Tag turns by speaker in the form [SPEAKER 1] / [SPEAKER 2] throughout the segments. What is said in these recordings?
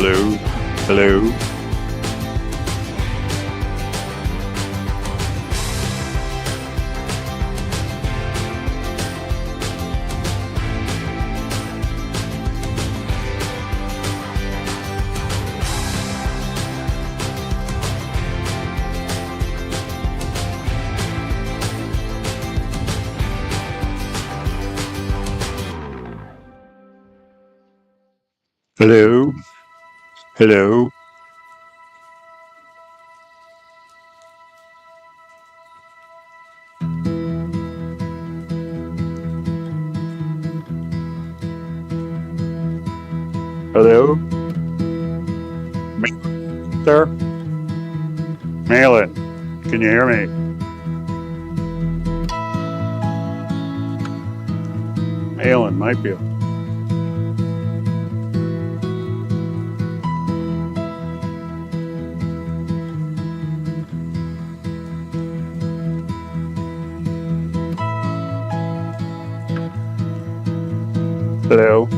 [SPEAKER 1] Hello? Hello? Hello? Hello? Hello? Sir? Malin, can you hear me? Malin might be. Hello?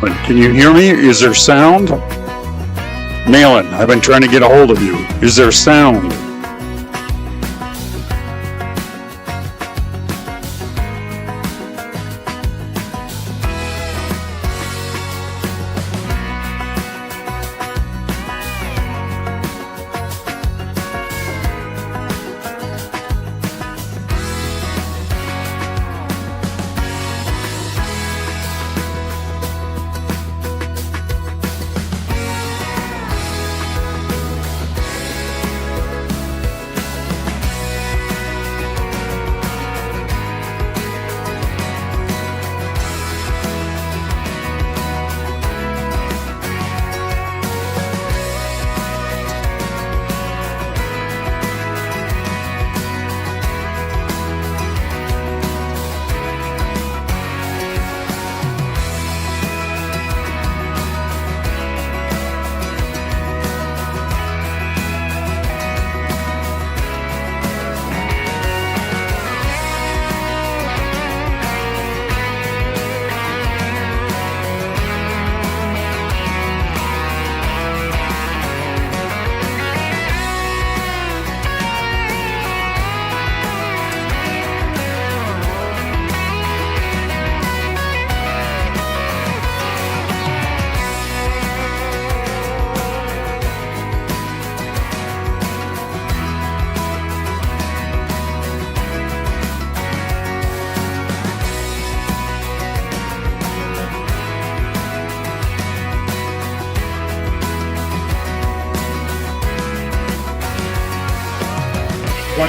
[SPEAKER 1] Can you hear me? Is there sound? Malin, I've been trying to get a hold of you. Is there sound?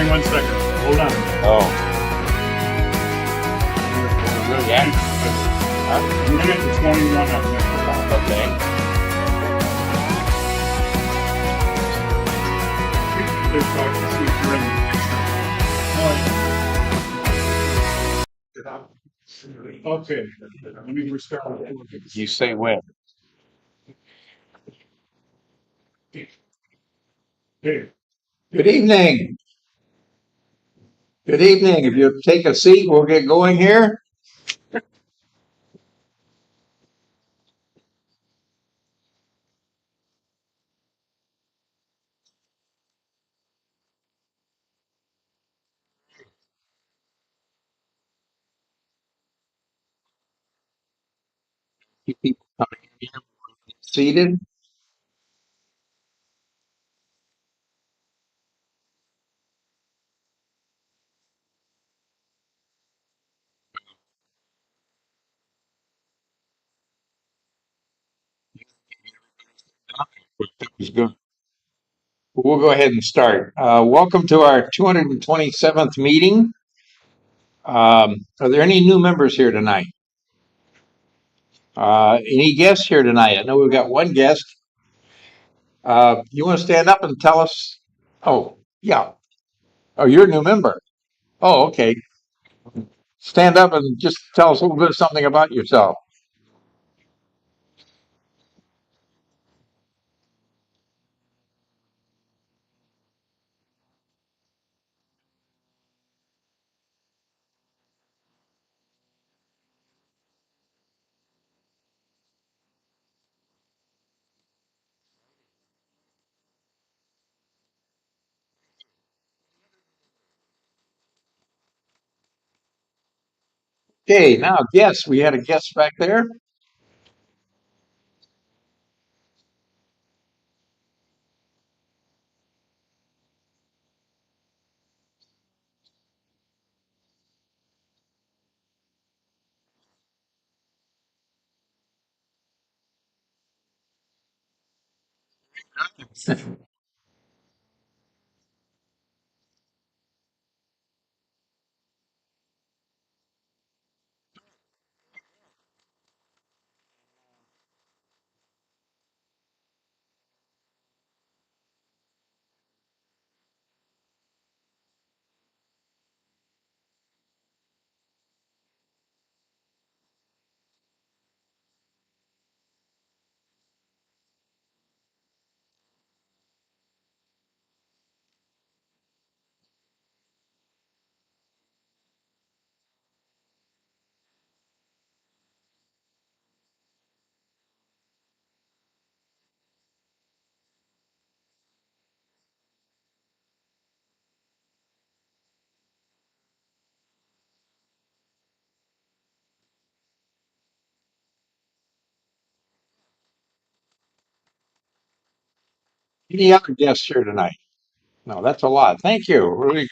[SPEAKER 1] One second. Hold on.
[SPEAKER 2] Oh. Really active.
[SPEAKER 1] I'm gonna get to 21 up there.
[SPEAKER 2] Okay.
[SPEAKER 1] Just so I can see if you're in the picture. Okay. Let me restart.
[SPEAKER 2] You say when?
[SPEAKER 1] Hey.
[SPEAKER 3] Good evening. Good evening. If you'll take a seat, we'll get going here. Keep people coming in, seated. We'll go ahead and start. Welcome to our 227th meeting. Are there any new members here tonight? Any guests here tonight? I know we've got one guest. You want to stand up and tell us? Oh, yeah. Oh, you're a new member. Oh, okay. Stand up and just tell us a little bit of something about yourself. Okay, now guests. We had a guest back there. Any other guests here tonight? No, that's a lot. Thank you. Really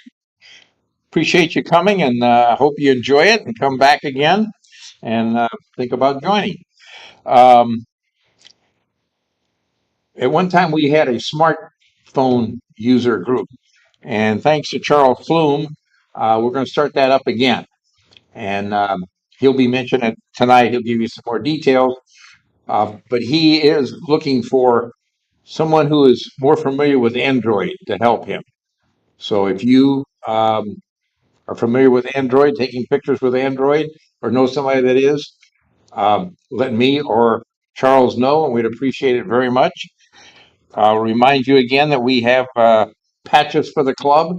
[SPEAKER 3] appreciate you coming, and hope you enjoy it and come back again and think about joining. Um, at one time, we had a smartphone user group, and thanks to Charles Flume, we're going to start that up again. And he'll be mentioning it tonight. He'll give you some more details. But he is looking for someone who is more familiar with Android to help him. So if you are familiar with Android, taking pictures with Android, or know somebody that is, let me or Charles know, and we'd appreciate it very much. I'll remind you again that we have patches for the club.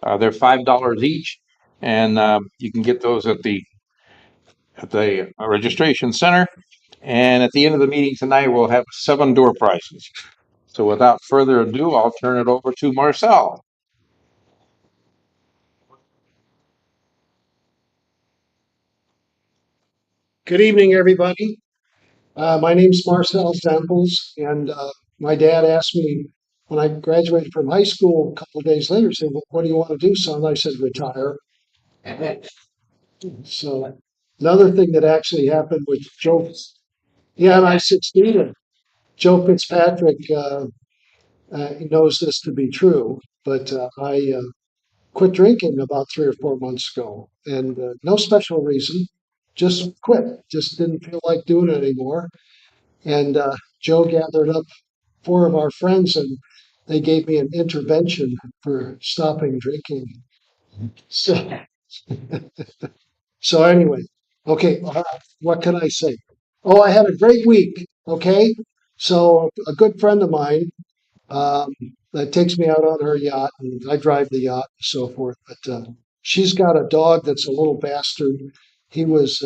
[SPEAKER 3] They're $5 each, and you can get those at the registration center. And at the end of the meeting tonight, we'll have 7 door prizes. So without further ado, I'll turn it over to Marcel.
[SPEAKER 4] Good evening, everybody. My name's Marcel Stemples, and my dad asked me when I graduated from high school a couple of days later, said, "Well, what do you want to do, son?" I said, "Retire." So another thing that actually happened with Joe, yeah, and I succeeded. Joe Fitzpatrick he knows this to be true, but I quit drinking about 3 or 4 months ago, and no special reason, just quit. Just didn't feel like doing it anymore. And Joe gathered up 4 of our friends and they gave me an intervention for stopping drinking. So, so anyway, okay, what can I say? Oh, I had a great week. Okay, so a good friend of mine um, that takes me out on her yacht, and I drive the yacht and so forth. But she's got a dog that's a little bastard. He was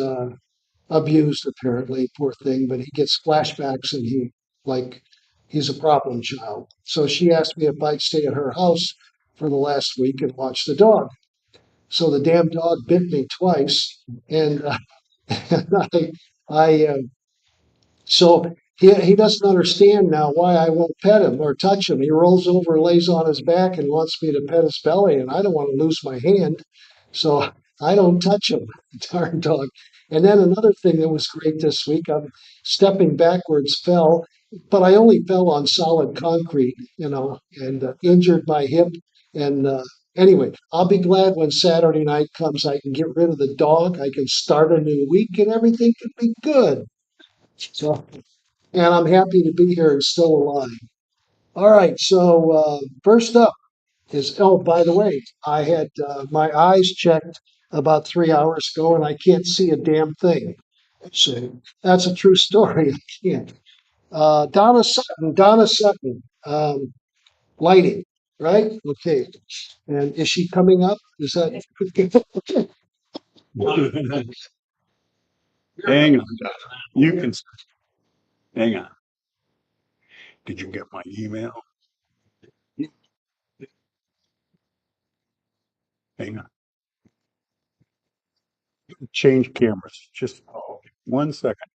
[SPEAKER 4] abused apparently, poor thing, but he gets flashbacks and like he's a problem child. So she asked me if I'd stay at her house for the last week and watch the dog. So the damn dog bit me twice, and and I so he doesn't understand now why I won't pet him or touch him. He rolls over, lays on his back, and wants me to pet his belly, and I don't want to lose my hand, so I don't touch him. Darn dog. And then another thing that was great this week, I'm stepping backwards, fell, but I only fell on solid concrete, and injured my hip. And anyway, I'll be glad when Saturday night comes. I can get rid of the dog. I can start a new week, and everything can be good. So and I'm happy to be here and still alive. All right, so first up is, oh, by the way, I had my eyes checked about 3 hours ago and I can't see a damn thing. So that's a true story. I can't. Donna Sutton, lighting, right? Okay. And is she coming up? Is that?
[SPEAKER 1] Hang on. You can, hang on. Did you get my email? Hang on. Change cameras. Just 1 second.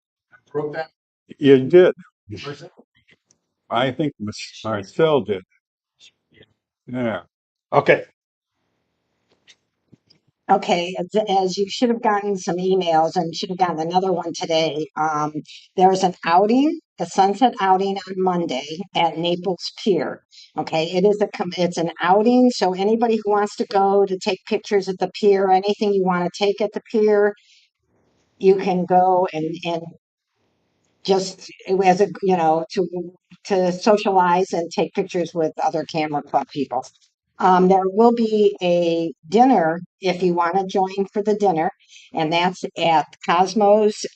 [SPEAKER 1] You did. I think Marcel did. Yeah. Okay.
[SPEAKER 5] Okay, as you should have gotten some emails and should have gotten another one today. There's an outing, a sunset outing on Monday at Naples Pier. Okay, it's an outing, so anybody who wants to go to take pictures at the pier, anything you want to take at the pier, you can go and just as a to socialize and take pictures with other camera club people. There will be a dinner if you want to join for the dinner, and that's at Cosmos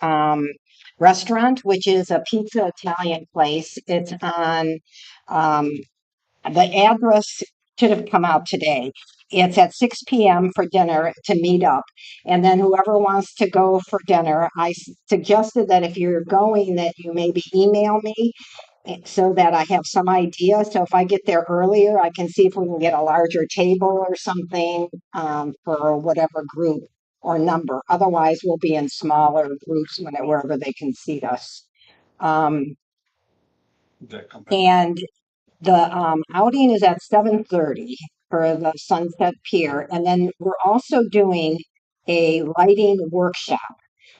[SPEAKER 5] Restaurant, which is a pizza Italian place. It's on um, the address should have come out today. It's at 6 p.m. for dinner to meet up. And then whoever wants to go for dinner, suggested that if you're going, that you maybe email me so that I have some idea. So if I get there earlier, I can see if we can get a larger table or something for whatever group or number. Otherwise, we'll be in smaller groups wherever they can seat us. And The outing is at 7:30 for the Sunset Pier, and then we're also doing a lighting workshop.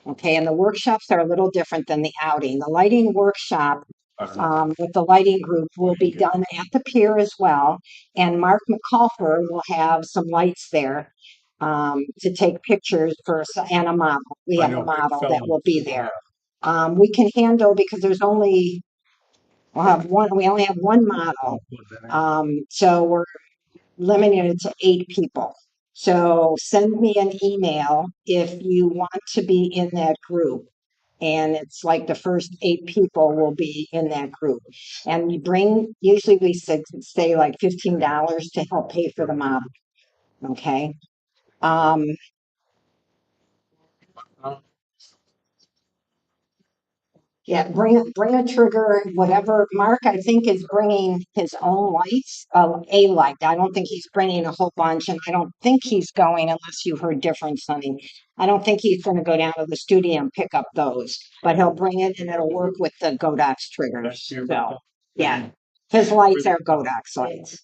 [SPEAKER 5] Okay, and the workshops are a little different than the outing. The lighting workshop with the lighting group will be done at the pier as well, and Mark McCulfer will have some lights there to take pictures for and a model. We have a model that will be there. We can handle because there's only we'll have one. We only have one model, so we're limited to 8 people. So send me an email if you want to be in that group. And it's like the first 8 people will be in that group. And you bring, usually we say like $15 to help pay for the model. Okay. Um, Yeah, bring a trigger, whatever. Mark, I think, is bringing his own lights, a light. I don't think he's bringing a whole bunch, and I don't think he's going unless you heard different, Sonny. I don't think he's going to go down to the studio and pick up those, but he'll bring it, and it'll work with the Godox triggers. So, yeah, his lights are Godox lights.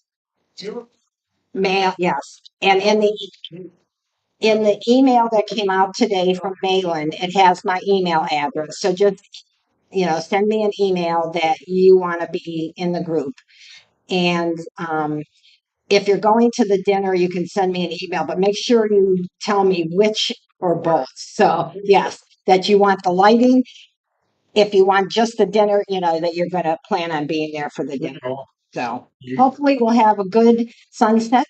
[SPEAKER 5] Mail, yes, and in the email that came out today from Malin, it has my email address. So just send me an email that you want to be in the group. And if you're going to the dinner, you can send me an email, but make sure you tell me which or both. So, yes, that you want the lighting. If you want just the dinner, that you're going to plan on being there for the dinner. So, hopefully, we'll have a good sunset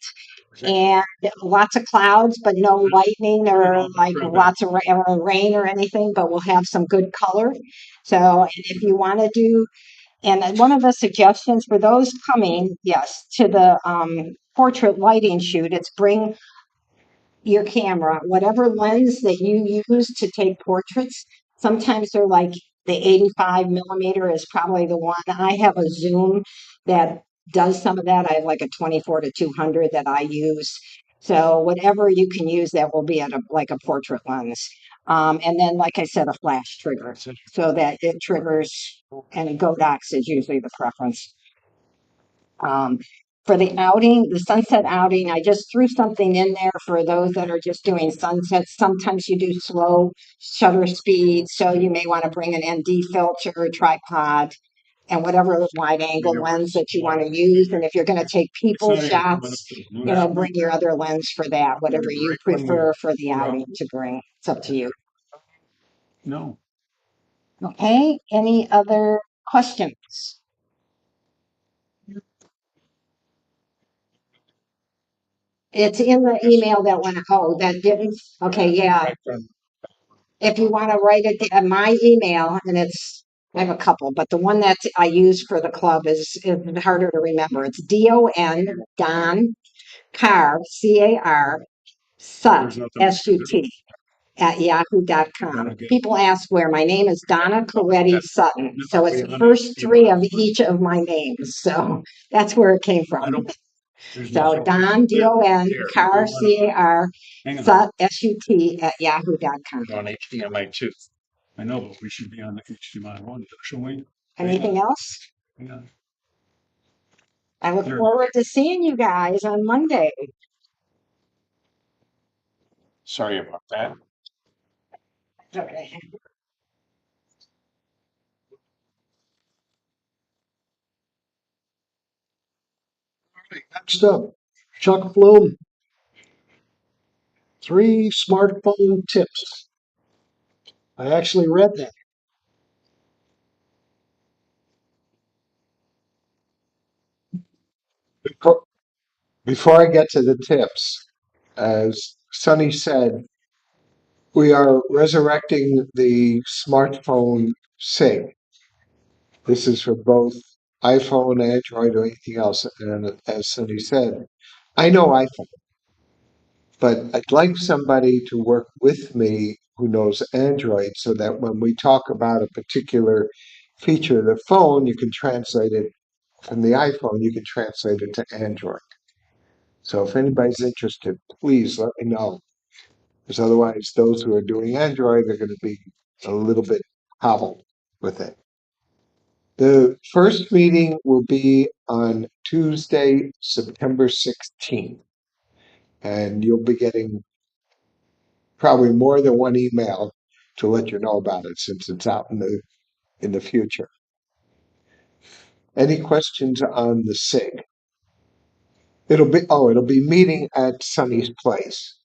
[SPEAKER 5] and lots of clouds, but no lightning or like lots of rain or anything, but we'll have some good color. So, and if you want to do, and one of the suggestions for those coming, yes, to the portrait lighting shoot, it's bring your camera, whatever lens that you use to take portraits. Sometimes they're like the 85 millimeter is probably the one. I have a zoom that does some of that. I have like a 24 to 200 that I use. So whatever you can use that will be at like a portrait lens. And then, like I said, a flash trigger so that it triggers, and Godox is usually the preference. For the outing, the sunset outing, I just threw something in there for those that are just doing sunsets. Sometimes you do slow shutter speed, so you may want to bring an ND filter, tripod, and whatever wide angle lens that you want to use. And if you're going to take people shots, bring your other lens for that, whatever you prefer for the outing to bring. It's up to you.
[SPEAKER 1] No.
[SPEAKER 5] Okay, any other questions? It's in the email that went, oh, that didn't, okay, yeah. If you want to write it down, my email, and I have a couple, but the one that I use for the club is harder to remember. It's Don Carr, C-A-R, Sut, S-U-T, at yahoo.com. People ask where my name is Donna Coretti Sutton. So it's the first 3 of each of my names. So that's where it came from. So Don, D-O-N, Carr, C-A-R, Sut, S-U-T, at yahoo.com.
[SPEAKER 2] On HDMI too.
[SPEAKER 1] I know, but we should be on the HDMI one, shouldn't we?
[SPEAKER 5] Anything else?
[SPEAKER 1] Yeah.
[SPEAKER 5] I look forward to seeing you guys on Monday.
[SPEAKER 2] Sorry about that.
[SPEAKER 5] Okay.
[SPEAKER 4] Next up, Chuck Floom. 3 smartphone tips. I actually read that.
[SPEAKER 6] Before I get to the tips, as Sunny said, we are resurrecting the smartphone SIG. This is for both iPhone, Android, or anything else. And as Sunny said, I know iPhone, but I'd like somebody to work with me who knows Android so that when we talk about a particular feature of the phone, you can translate it from the iPhone, you can translate it to Android. So if anybody's interested, please let me know. Because otherwise, those who are doing Android are going to be a little bit hobbled with it. The first meeting will be on Tuesday, September 16th. And you'll be getting probably more than one email to let you know about it since it's out in the future. Any questions on the SIG? It'll be meeting at Sunny's place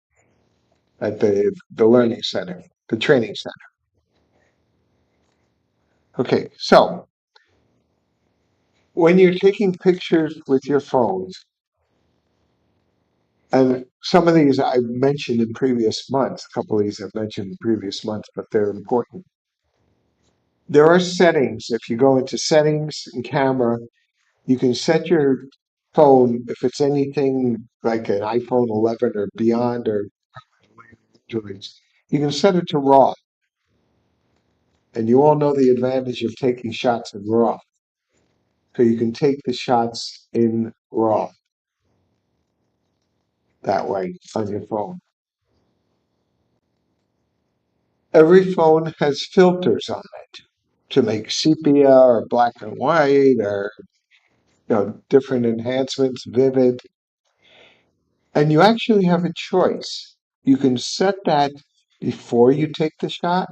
[SPEAKER 6] at the learning center, the training center. Okay, so when you're taking pictures with your phones, and some of these I've mentioned in previous months, a couple of these I've mentioned in previous months, but they're important. There are settings. If you go into settings and camera, you can set your phone, if it's anything like an iPhone 11 or beyond or Androids, you can set it to RAW. And you all know the advantage of taking shots in RAW. So you can take the shots in RAW that way on your phone. Every phone has filters on it to make sepia or black and white or different enhancements, vivid. And you actually have a choice. You can set that before you take the shot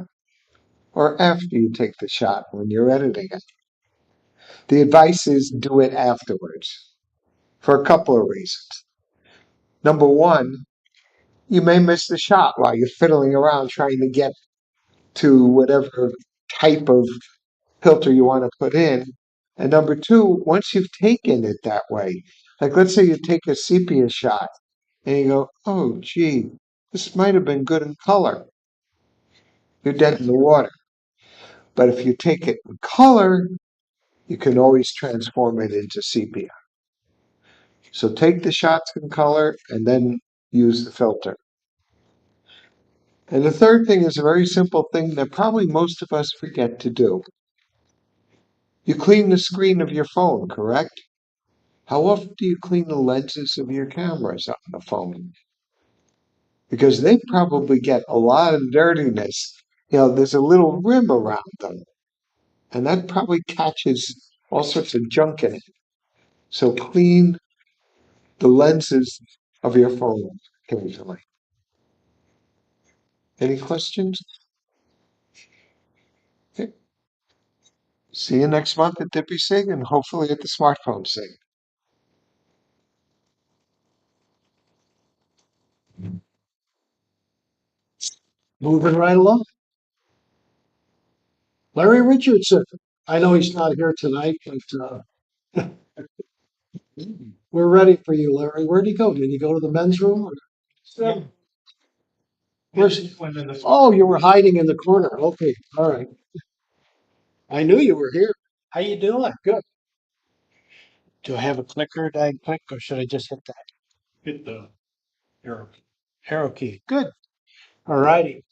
[SPEAKER 6] or after you take the shot when you're editing it. The advice is do it afterwards for a couple of reasons. Number one, you may miss the shot while you're fiddling around trying to get to whatever type of filter you want to put in. And number two, once you've taken it that way, like let's say you take a sepia shot and you go, oh, gee, this might have been good in color. You're dead in the water. But if you take it in color, you can always transform it into sepia. So take the shots in color and then use the filter. And the third thing is a very simple thing that probably most of us forget to do. You clean the screen of your phone, correct? How often do you clean the lenses of your cameras on the phone? Because they probably get a lot of dirtiness. There's a little rim around them, and that probably catches all sorts of junk in it. So clean the lenses of your phone occasionally. Any questions? Okay. See you next month at DPI-SIG and hopefully at the smartphone SIG.
[SPEAKER 4] Moving right along. Larry Richardson. I know he's not here tonight, but we're ready for you, Larry. Where'd he go? Did he go to the men's room?
[SPEAKER 2] Yeah.
[SPEAKER 4] Where's he?
[SPEAKER 2] Went in the-
[SPEAKER 4] Oh, you were hiding in the corner. Okay, all right. I knew you were here.
[SPEAKER 2] How you doing?
[SPEAKER 4] Good.
[SPEAKER 2] Do I have a clicker that I can click, or should I just hit that? Hit the arrow. Arrow key. Good. All righty.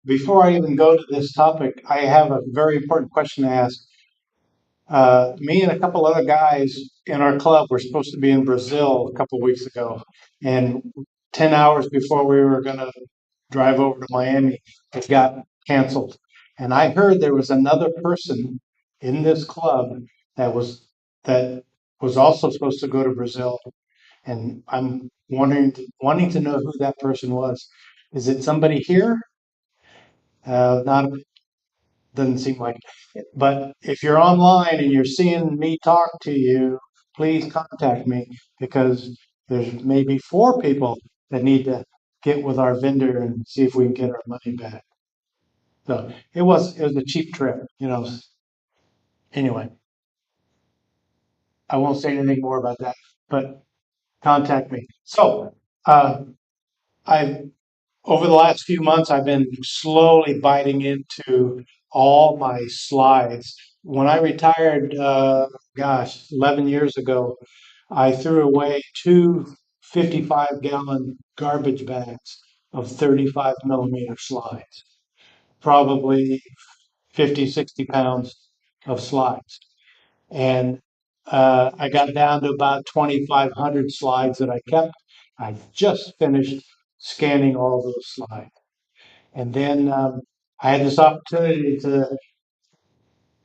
[SPEAKER 2] Before I even go to this topic, I have a very important question to ask. Me and a couple other guys in our club were supposed to be in Brazil a couple weeks ago, and 10 hours before we were going to drive over to Miami, it got canceled. And I heard there was another person in this club that was also supposed to go to Brazil, and I'm wanting to know who that person was. Is it somebody here? Not doesn't seem like it. But if you're online and you're seeing me talk to you, please contact me because there's maybe 4 people that need to get with our vendor and see if we can get our money back. So it was a cheap trip. Anyway, I won't say anything more about that, but contact me. So I over the last few months, I've been slowly biting into all my slides. When I retired, 11 years ago, I threw away two 55-gallon garbage bags of 35 millimeter slides, probably 50, 60 pounds of slides. And I got down to about 2,500 slides that I kept. I just finished scanning all those slides. And then I had this opportunity to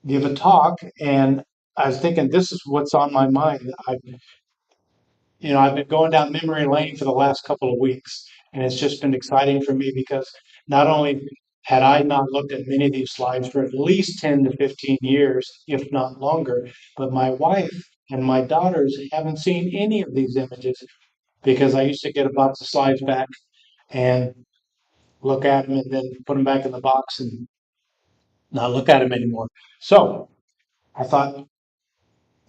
[SPEAKER 2] give a talk, and I was thinking this is what's on my mind. I've been going down memory lane for the last couple of weeks, and it's just been exciting for me because not only had I not looked at many of these slides for at least 10 to 15 years, if not longer, but my wife and my daughters haven't seen any of these images because I used to get a box of slides back and look at them and then put them back in the box and not look at them anymore. So I thought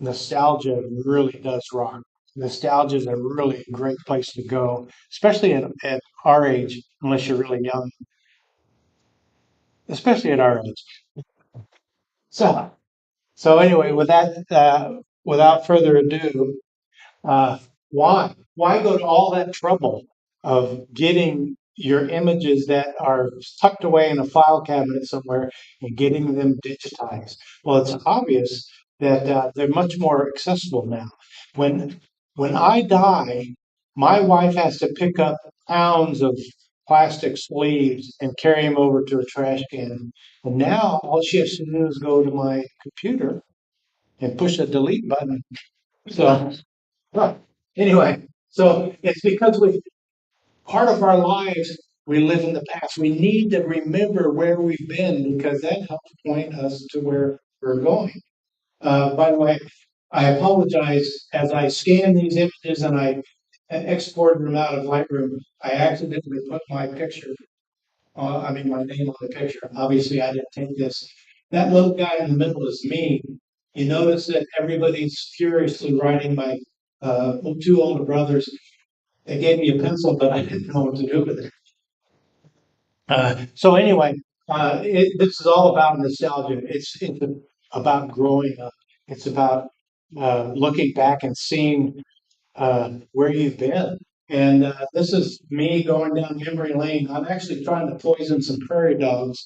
[SPEAKER 2] nostalgia really does rock. Nostalgia is a really great place to go, especially at our age, unless you're really young, especially at our age. So, so anyway, with that, without further ado, Uh, why go to all that trouble of getting your images that are tucked away in a file cabinet somewhere and getting them digitized? Well, it's obvious that they're much more accessible now. When when I die, my wife has to pick up pounds of plastic sleeves and carry them over to a trash can. And now all she has to do is go to my computer and push a delete button. So Right. Anyway, so it's because part of our lives, we live in the past. We need to remember where we've been because that helps point us to where we're going. By the way, I apologize as I scan these images and I exported them out of Lightroom. I accidentally put my picture, my name on the picture. Obviously, I didn't take this. That little guy in the middle is me. You notice that everybody's furiously writing my two older brothers. They gave me a pencil, but I didn't know what to do with it. So anyway, this is all about nostalgia. It's about growing up. It's about looking back and seeing where you've been. And this is me going down memory lane. I'm actually trying to poison some prairie dogs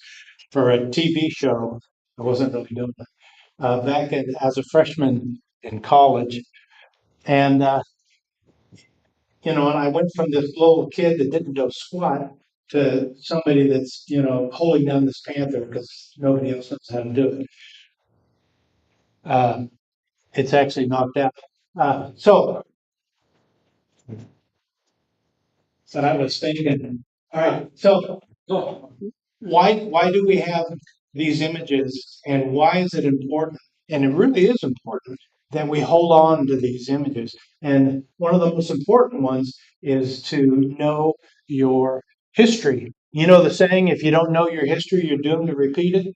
[SPEAKER 2] for a TV show. I wasn't really doing it as a freshman in college, and and I went from this little kid that didn't know squat to somebody that's, holding down this panther because nobody else knows how to do it. It's actually knocked out. So I was thinking, all right, so why do we have these images and why is it important? And it really is important that we hold on to these images. And one of the most important ones is to know your history. You know the saying, if you don't know your history, you're doomed to repeat it,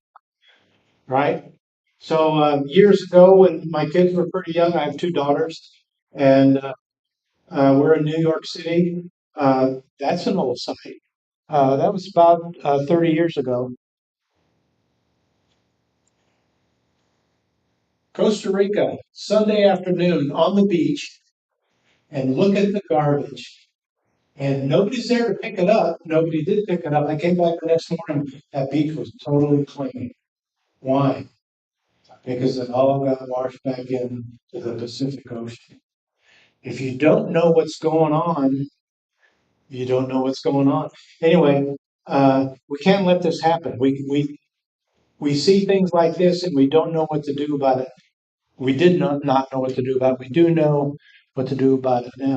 [SPEAKER 2] right? So years ago, when my kids were pretty young, I have two daughters, and we're in New York City. That's an old site. That was about 30 years ago. Costa Rica, Sunday afternoon on the beach, and look at the garbage. And nobody's there to pick it up. Nobody did pick it up. I came back the next morning. That beach was totally clean. Why? Because it all got washed back into the Pacific Ocean. If you don't know what's going on, you don't know what's going on. Anyway, we can't let this happen. We see things like this and we don't know what to do about it. We did not know what to do about it. We do know what to do about it now.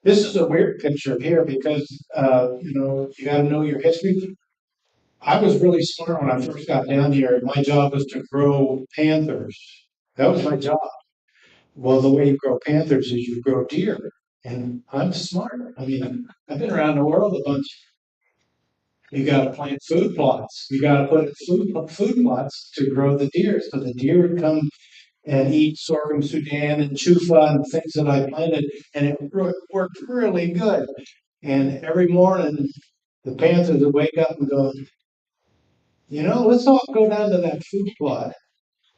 [SPEAKER 2] This is a weird picture here because you got to know your history. I was really smart when I first got down here. My job was to grow panthers. That was my job. Well, the way you grow panthers is you grow deer, and I'm smart. I mean, I've been around the world a bunch. You got to plant food plots. You got to put food plots to grow the deer, so the deer would come and eat sorghum Sudan and chufa and things that I planted, and it worked really good. And every morning, the panthers would wake up and go, let's all go down to that food plot.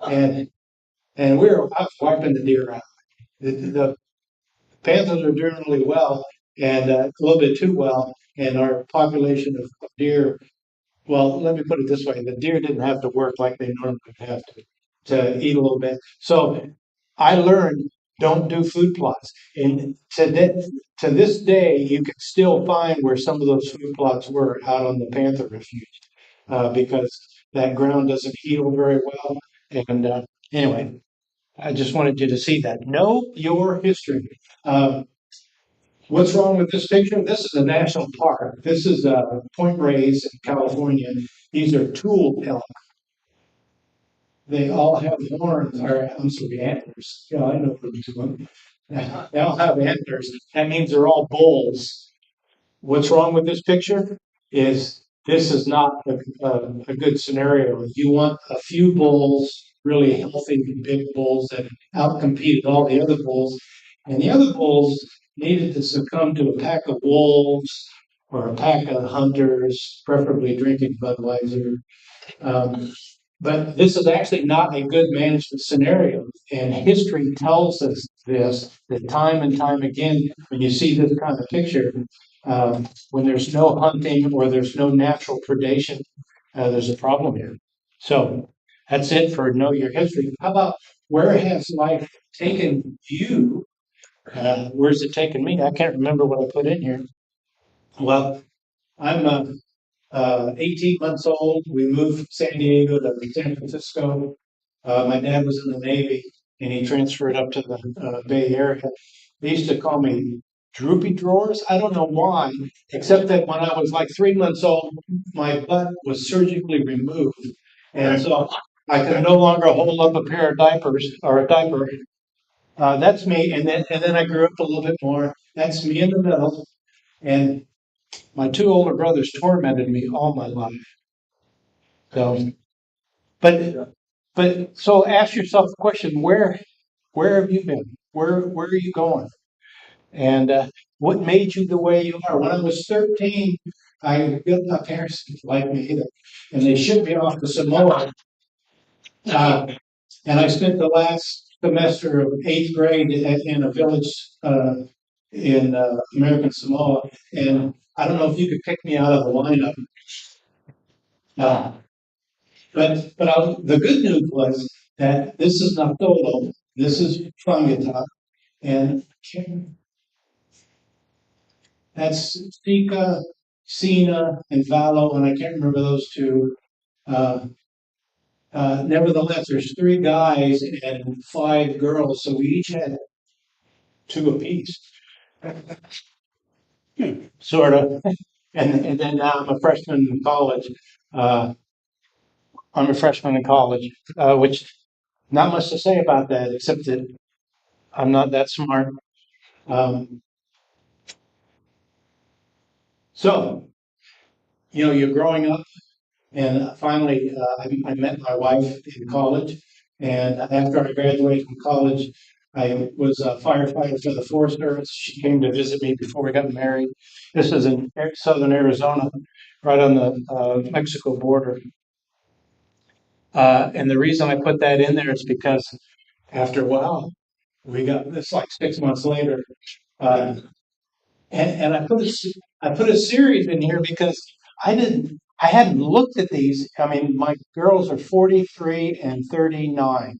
[SPEAKER 2] And I was wiping the deer out. The panthers are doing really well, and a little bit too well. And our population of deer, well, let me put it this way: the deer didn't have to work like they normally have to eat a little bit. So I learned don't do food plots. And to this day, you can still find where some of those food plots were out on the panther refuge because that ground doesn't heal very well. And anyway, I just wanted you to see that. Know your history. Um, what's wrong with this picture? This is a national park. This is Point Reyes in California. These are tool elk. They all have horns, or I'm sorry, antlers. Yeah, I know what I'm doing. They all have antlers. That means they're all bulls. What's wrong with this picture is this is not a good scenario. You want a few bulls, really healthy, big bulls that outcompeted all the other bulls. And the other bulls needed to succumb to a pack of wolves or a pack of hunters, preferably drinking Budweiser. Um, but this is actually not a good management scenario. And history tells us this, that time and time again, when you see this kind of picture, when there's no hunting or there's no natural predation, there's a problem here. So that's it for Know Your History. How about where has life taken you? Where's it taken me? I can't remember what I put in here. Well, I'm 18 months old. We moved from San Diego to San Francisco. My dad was in the Navy and he transferred up to the Bay Area. They used to call me droopy drawers. I don't know why, except that when I was like 3 months old, my butt was surgically removed. And so I could no longer hold up a pair of diapers or a diaper. That's me. And then I grew up a little bit more. That's me in the middle. And my two older brothers tormented me all my life. So, but so ask yourself the question: where have you been? Where are you going? And what made you the way you are? When I was 13, I built my parents didn't like me either, and they shipped me off to Samoa. And I spent the last semester of 8th grade in a village in American Samoa. And I don't know if you could pick me out of the lineup. Uh, the good news was that this is not solo. This is Fangita, and that's Sika, Sina, and Valo, and I can't remember those two. Uh, Nevertheless, there's 3 guys and 5 girls, so we each had 2 apiece, sort of. And then now I'm a freshman in college. Uh, which not much to say about that, except that I'm not that smart. Um, so, you're growing up, and finally, I met my wife in college. And after I graduated from college, I was a firefighter for the Forest Service. She came to visit me before we got married. This is in southern Arizona, right on the Mexico border. And the reason I put that in there is because after a while, we got this like 6 months later. Uh, and I put a series in here because I hadn't looked at these. I mean, my girls are 43 and 39.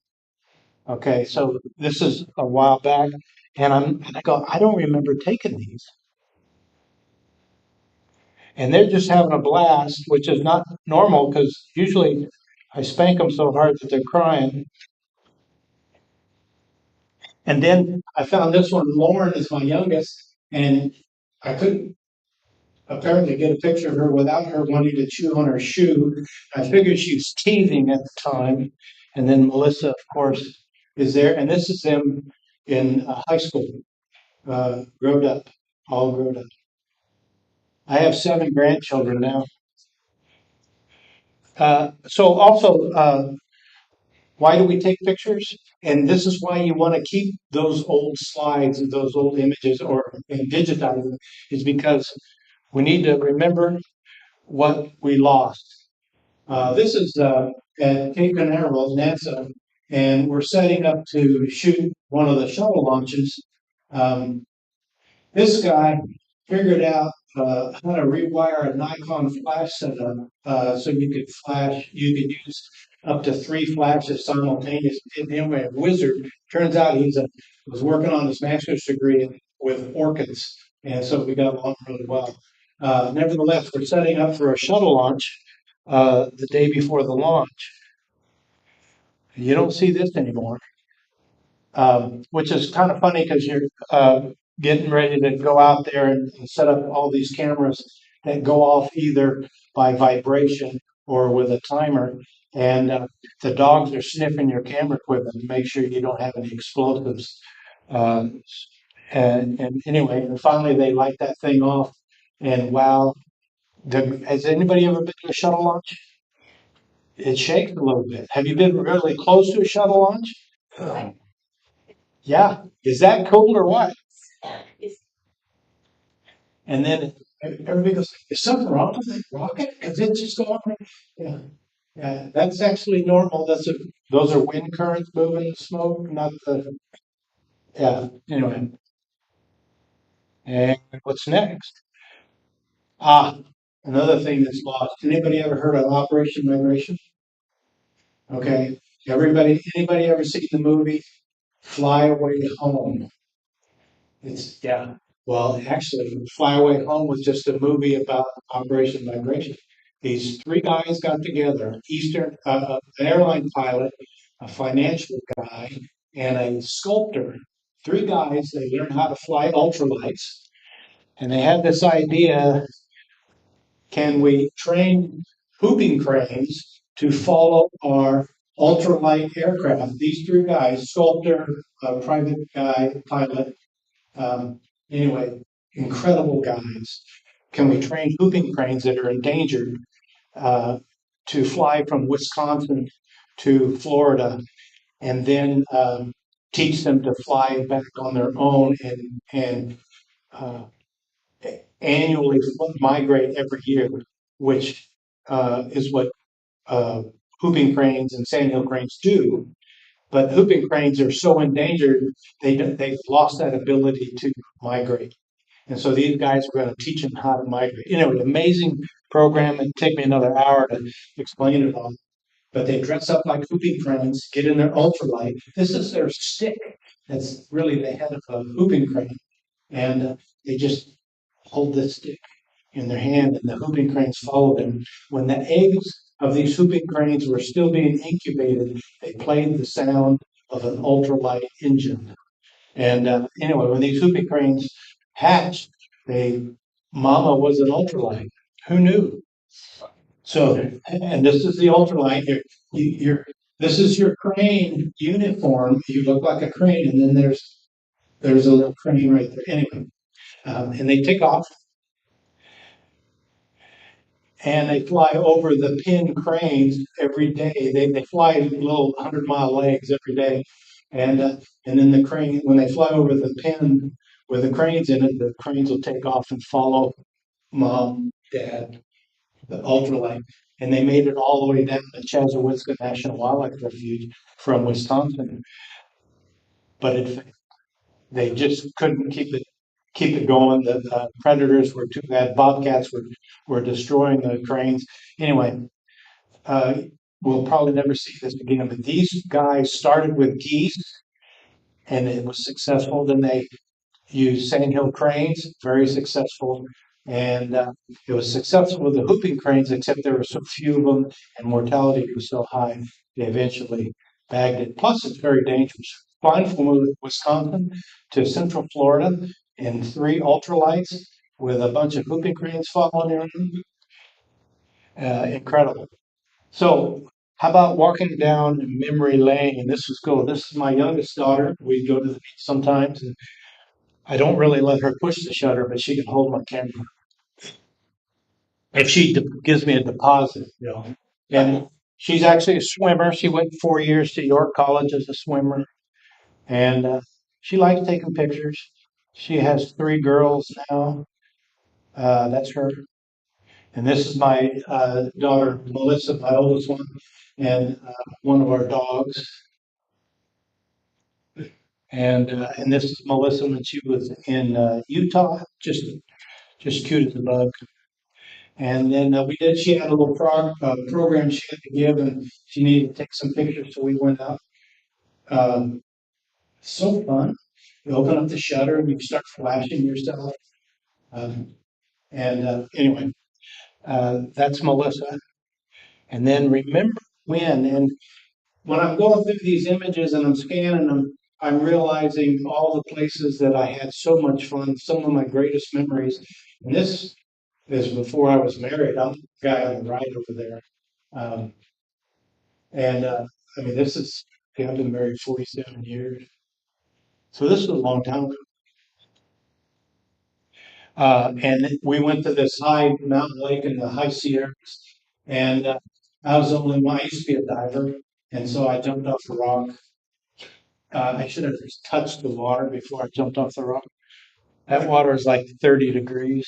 [SPEAKER 2] Okay, so this is a while back, and I go, I don't remember taking these. And they're just having a blast, which is not normal because usually I spank them so hard that they're crying. And then I found this one. Lauren is my youngest, and I couldn't apparently get a picture of her without her wanting to chew on her shoe. I figured she was teething at the time. And then Melissa, of course, is there. And this is them in high school, grown up, all grown up. I have 7 grandchildren now. So also, why do we take pictures? And this is why you want to keep those old slides and those old images and digitize them, is because we need to remember what we lost. This is at Cape Canaveral, NASA, and we're setting up to shoot one of the shuttle launches. This guy figured out how to rewire a Nikon flash setup so you could use up to 3 flashes simultaneously. Anyway, a wizard. Turns out was working on his master's degree with orchids, and so we got along really well. Nevertheless, we're setting up for a shuttle launch the day before the launch. You don't see this anymore, which is kind of funny because you're getting ready to go out there and set up all these cameras that go off either by vibration or with a timer. And the dogs are sniffing your camera equipment to make sure you don't have any explosives. Uh, and anyway, and finally they light that thing off. And wow, has anybody ever been to a shuttle launch? It shakes a little bit. Have you been really close to a shuttle launch? Yeah. Is that cool or what? And then everybody goes, "Is something wrong with that rocket? Because it's just going." Yeah, yeah. That's actually normal. Those are wind currents moving the smoke, not the. Yeah. Anyway, and what's next? Ah, another thing that's lost. Anybody ever heard of Operation Migration? Okay. Anybody ever seen the movie Fly Away Home? Yeah. Well, actually, Fly Away Home was just a movie about Operation Migration. These three guys got together: an airline pilot, a financial guy, and a sculptor. Three guys. They learned how to fly ultralights, and they had this idea: can we train whooping cranes to follow our ultralight aircraft? These three guys: sculptor, a private guy, pilot, um, anyway, incredible guys. Can we train whooping cranes that are endangered uh, to fly from Wisconsin to Florida and then teach them to fly back on their own and uh, annually migrate every year, which is what uh, whooping cranes and sandhill cranes do. But whooping cranes are so endangered, they've lost that ability to migrate. And so these guys were going to teach them how to migrate. Amazing program. It'd take me another hour to explain it all. But they dress up like whooping cranes, get in their ultralight. This is their stick. That's really the head of a whooping crane. And they just hold this stick in their hand, and the whooping cranes follow them. When the eggs of these whooping cranes were still being incubated, they played the sound of an ultralight engine. And anyway, when these whooping cranes hatched, mama was an ultralight. Who knew? So, and this is the ultralight. This is your crane uniform. You look like a crane, and then there's a little crane right there. Anyway, and they take off and they fly over the pin cranes every day. They fly little 100-mile legs every day, and then the crane when they fly over the pin with the cranes in it, the cranes will take off and follow mom, dad, the ultralight, and they made it all the way down to Chazawiska National Wildlife Refuge from Wisconsin, but they just couldn't keep it going. The predators were too bad. Bobcats were destroying the cranes. Anyway, uh, we'll probably never see this again. But these guys started with geese, and it was successful. Then they used sandhill cranes, very successful. And it was successful with the whooping cranes, except there were so few of them and mortality was so high, they eventually bagged it. Plus, it's very dangerous. Flying from Wisconsin to Central Florida in 3 ultralights with a bunch of whooping cranes following you, incredible. So, how about walking down memory lane? This was cool. This is my youngest daughter. We go to the beach sometimes, and I don't really let her push the shutter, but she can hold my camera if she gives me a deposit. And she's actually a swimmer. She went 4 years to York College as a swimmer, and she likes taking pictures. She has 3 girls now. That's her. And this is my daughter Melissa, my oldest one, and one of our dogs. And this is Melissa when she was in Utah, just cute as a bug. And then she had a little program she had to give, and she needed to take some pictures, so we went out. Um, so fun. You open up the shutter and you start flashing yourself. Anyway, that's Melissa. And then remember when, and when I'm going through these images and I'm scanning them, I'm realizing all the places that I had so much fun, some of my greatest memories. And this is before I was married. I'm the guy on the right over there. Um, and I mean, this is, okay, I've been married 47 years. So this is a long time ago. And we went to this high mountain lake in the high Sierras. And I was only, I used to be a diver. And so I jumped off the rock. I should have just touched the water before I jumped off the rock. That water is like 30 degrees.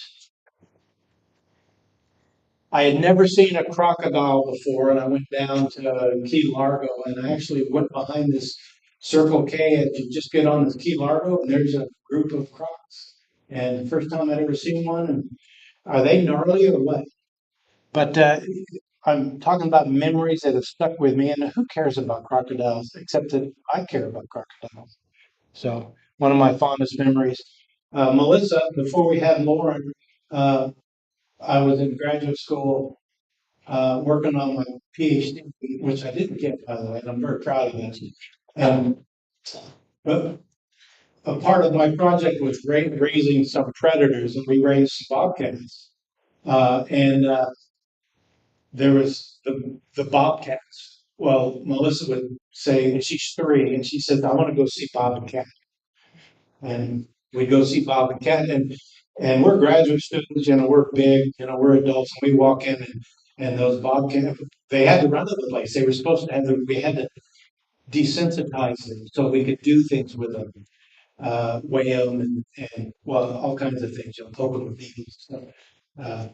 [SPEAKER 2] I had never seen a crocodile before, and I went down to Key Largo, and I actually went behind this Circle K, and you just get on this Key Largo, and there's a group of crocs. And the first time I'd ever seen one, and are they gnarly or what? But I'm talking about memories that have stuck with me, and who cares about crocodiles except that I care about crocodiles. So one of my fondest memories. Melissa, before we had Lauren, uh, I was in graduate school working on my PhD, which I didn't get, by the way, and I'm very proud of that. And but a part of my project was raising some predators, and we raised bobcats. And there was the bobcats. Well, Melissa would say, and she's 3, and she said, "I want to go see Bob and Cat." And we go see Bob and Cat, and we're graduate students, we're big, we're adults, and we walk in, and those bobcats, they had to run to the place. They were supposed to have we had to desensitize them so we could do things with them, weigh them, and well, all kinds of things, poke them with needles and stuff.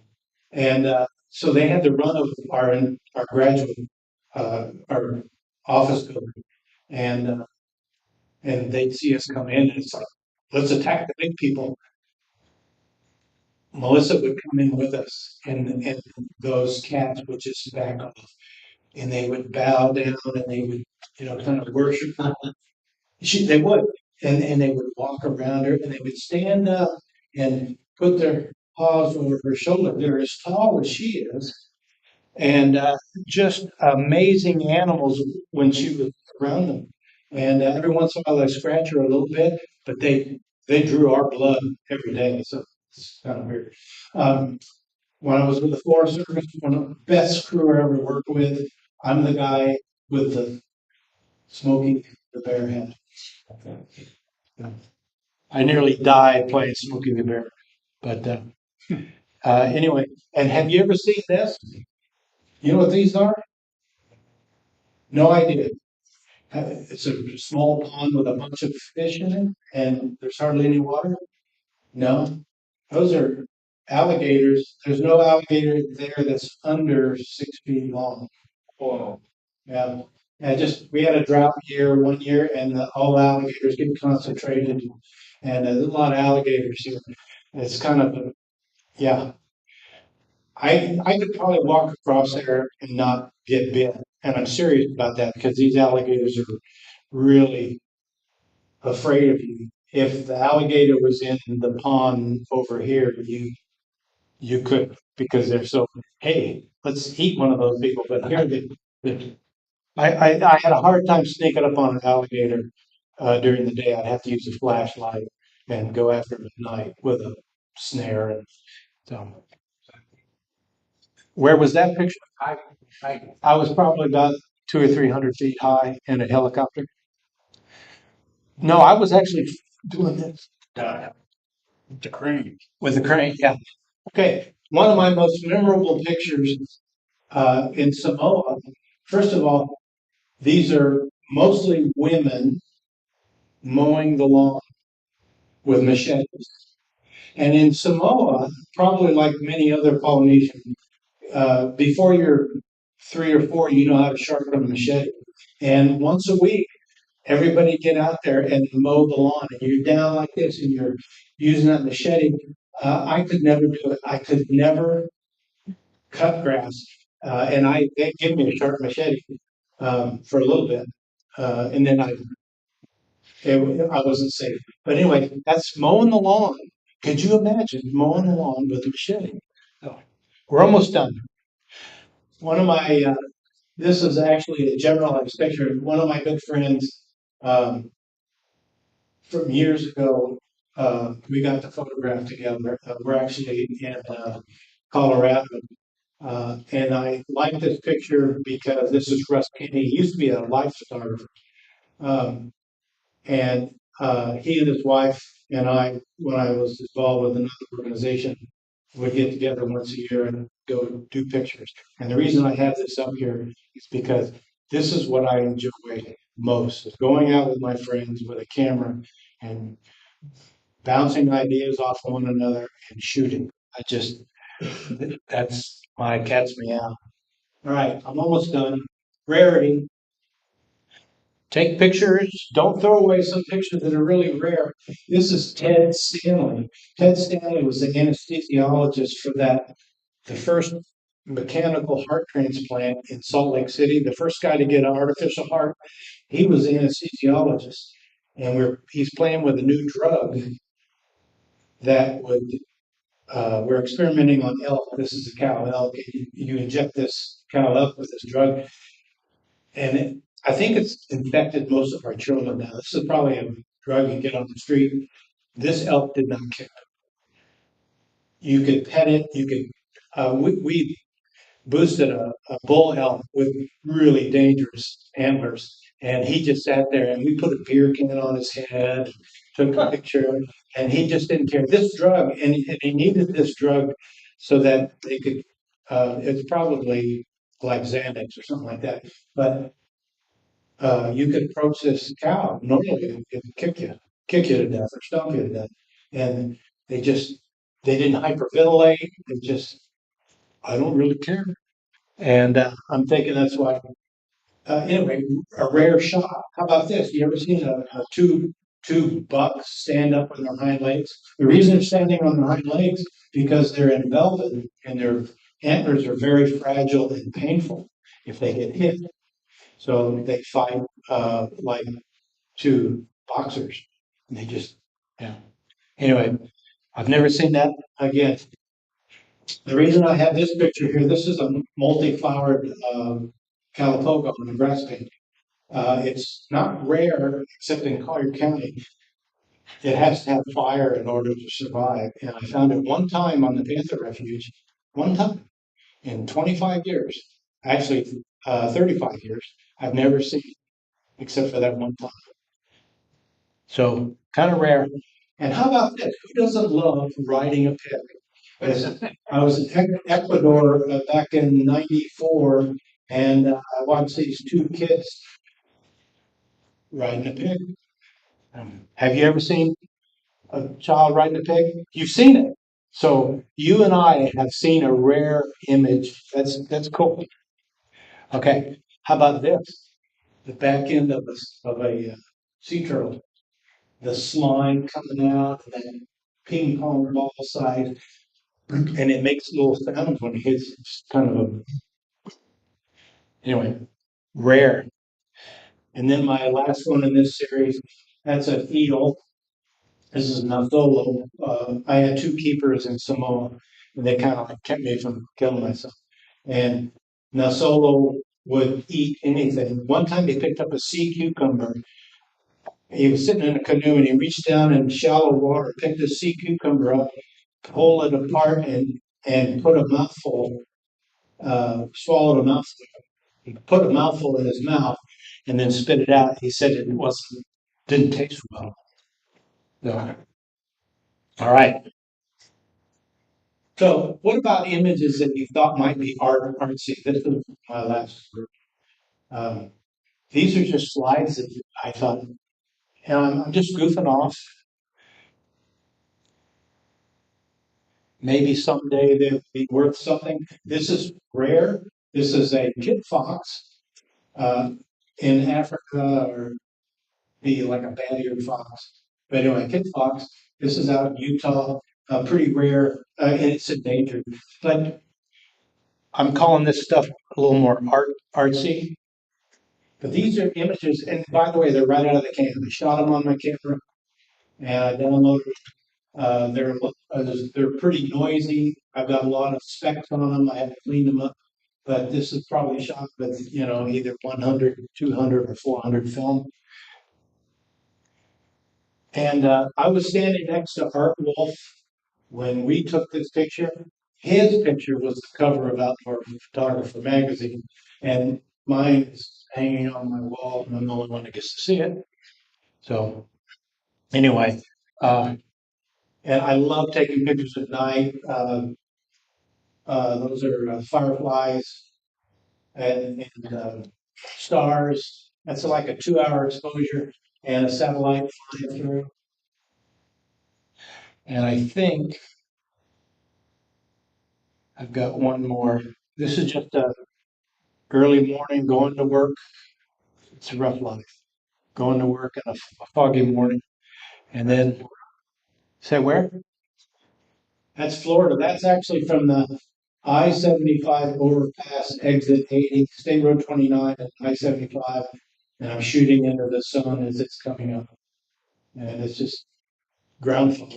[SPEAKER 2] And so they had to run of our graduate, our office building, and and they'd see us come in, and it's like, let's attack the big people. Melissa would come in with us, and those cats would just back off, and they would bow down, and they would, kind of worship. They would, and they would walk around her, and they would stand up and put their paws over her shoulder. They're as tall as she is, and just amazing animals when she was around them. And every once in a while, they scratch her a little bit, but they drew our blood every day, so it's kind of weird. Um, when I was with the Forest Service, one of the best crew I ever worked with, I'm the guy with the Smokey the Bear hat. I nearly died playing Smokey the Bear, but anyway. And have you ever seen this? You know what these are? No idea. It's a small pond with a bunch of fish in it, and there's hardly any water. No, those are alligators. There's no alligator there that's under 6 feet long. Oh, yeah. And we had a drought year one year, and all alligators get concentrated, and there's a lot of alligators here. It's kind of yeah. I could probably walk across there and not get bit, and I'm serious about that because these alligators are really afraid of you. If the alligator was in the pond over here, you could, because they're so, hey, let's eat one of those people. But here I had a hard time sneaking up on an alligator during the day. I'd have to use a flashlight and go after them at night with a snare. And so, where was that picture? I was probably about 200 or 300 feet high in a helicopter. No, I was actually doing this.
[SPEAKER 1] The crane.
[SPEAKER 2] With the crane, yeah. Okay, one of my most memorable pictures in Samoa. First of all, these are mostly women mowing the lawn with machetes. And in Samoa, probably like many other Polynesian, before you're 3 or 4, you know how to sharpen a machete. And once a week, everybody get out there and mow the lawn, and you're down like this, and you're using that machete. I could never do it. I could never cut grass, and they give me a sharp machete for a little bit, and then I wasn't safe. But anyway, that's mowing the lawn. Could you imagine mowing the lawn with a machete? So, we're almost done. One of my This is actually a generalized picture. One of my good friends, um, from years ago, we got to photograph together. We're actually in Colorado. And I like this picture because this is Russ Kenny. He used to be a life photographer. Um, and he and his wife and I, when I was involved with another organization, would get together once a year and go do pictures. And the reason I have this up here is because this is what I enjoy most, is going out with my friends with a camera and bouncing ideas off one another and shooting. I just, that's why it gets me out. All right, I'm almost done. Rarity. Take pictures. Don't throw away some pictures that are really rare. This is Ted Stanley. Ted Stanley was the anesthesiologist for the first mechanical heart transplant in Salt Lake City. The first guy to get an artificial heart. He was an anesthesiologist, and he's playing with a new drug that would. We're experimenting on elk. This is a cow elk. You inject this cow elk with this drug, and I think it's infected most of our children now. This is probably a drug you get on the street. This elk did not care. You could pet it. You could. We boosted a bull elk with really dangerous antlers, and he just sat there. And we put a beer can on his head, took a picture, and he just didn't care. This drug, and he needed this drug so that they could. It's probably like Xanax or something like that, but you could approach this cow. Normally, it would kick you to death or stomp you to death. And they just, they didn't hyperventilate. They just, I don't really care. And I'm thinking that's why. Anyway, a rare shot. How about this? You ever seen two bucks stand up on their hind legs? The reason they're standing on their hind legs because they're in velvet and their antlers are very fragile and painful if they get hit. So they fight like two boxers. And they just, yeah. Anyway, I've never seen that again. The reason I have this picture here, this is a multi-flowered calipogo on a grass paint. It's not rare except in Collier County. It has to have fire in order to survive. And I found it one time on the Panther Refuge, one time in 25 years, actually 35 years. I've never seen it except for that one time. So kind of rare. And how about this? Who doesn't love riding a pig? I was in Ecuador back in '94, and I watched these two kids riding a pig. Have you ever seen a child riding a pig? You've seen it. So you and I have seen a rare image. That's cool. Okay. How about this? The back end of a sea turtle. The slime coming out, and then ping pong ball size, and it makes little sounds when it hits. It's kind of anyway, rare. And then my last one in this series, that's a eel. This is Natholo. I had two keepers in Samoa, and they kind of like kept me from killing myself. And Nasolo would eat anything. One time he picked up a sea cucumber. He was sitting in a canoe and he reached down in shallow water, picked a sea cucumber up, pulled it apart, and put a mouthful, swallowed a mouthful. He put a mouthful in his mouth and then spit it out. He said it didn't taste well. No. All right. So, what about images that you thought might be artsy? This is my last group. Um, these are just slides that I thought, and I'm just goofing off. Maybe someday they'll be worth something. This is rare. This is a kit fox in Africa, or be like a bad-eared fox. But anyway, kit fox. This is out in Utah. Pretty rare, and it's endangered. But I'm calling this stuff a little more artsy. But these are images, and by the way, they're right out of the can. I shot them on my camera, and I downloaded they're pretty noisy. I've got a lot of specs on them. I have to clean them up. but this is probably shot with, either 100, 200, or 400 film. And I was standing next to Art Wolf when we took this picture. His picture was the cover of Outdoor Photographer magazine, and mine is hanging on my wall, and I'm the only one that gets to see it. So, anyway, and I love taking pictures at night. Those are fireflies and stars. That's like a 2-hour exposure and a satellite flying through. And I think I've got one more. This is just a early morning going to work. It's a rough life. Going to work on a foggy morning. And then, say where? That's Florida. That's actually from the I-75 overpass, exit 80, State Road 29 and I-75. And I'm shooting into the sun as it's coming up. And it's just ground fog.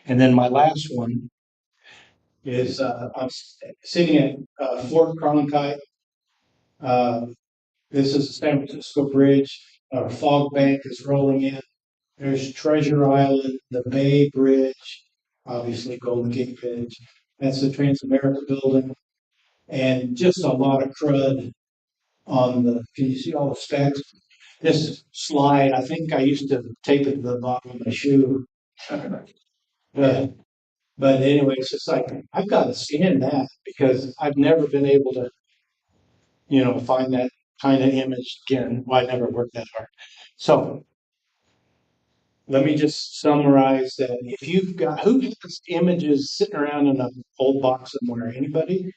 [SPEAKER 2] And then my last one is I'm sitting at Fort Cronkite. This is the San Francisco Bridge. Our fog bank is rolling in. There's Treasure Island, the Bay Bridge, obviously Golden Gate Bridge. That's the Transamerica building. And just a lot of crud on the, can you see all the specks? This slide, I think I used to tape it to the bottom of my shoe. But anyway, it's just like, I've got to scan that because I've never been able to, find that kind of image again. Well, I never worked that hard. So let me just summarize that. If you've got, who has images sitting around in an old box somewhere? Anybody?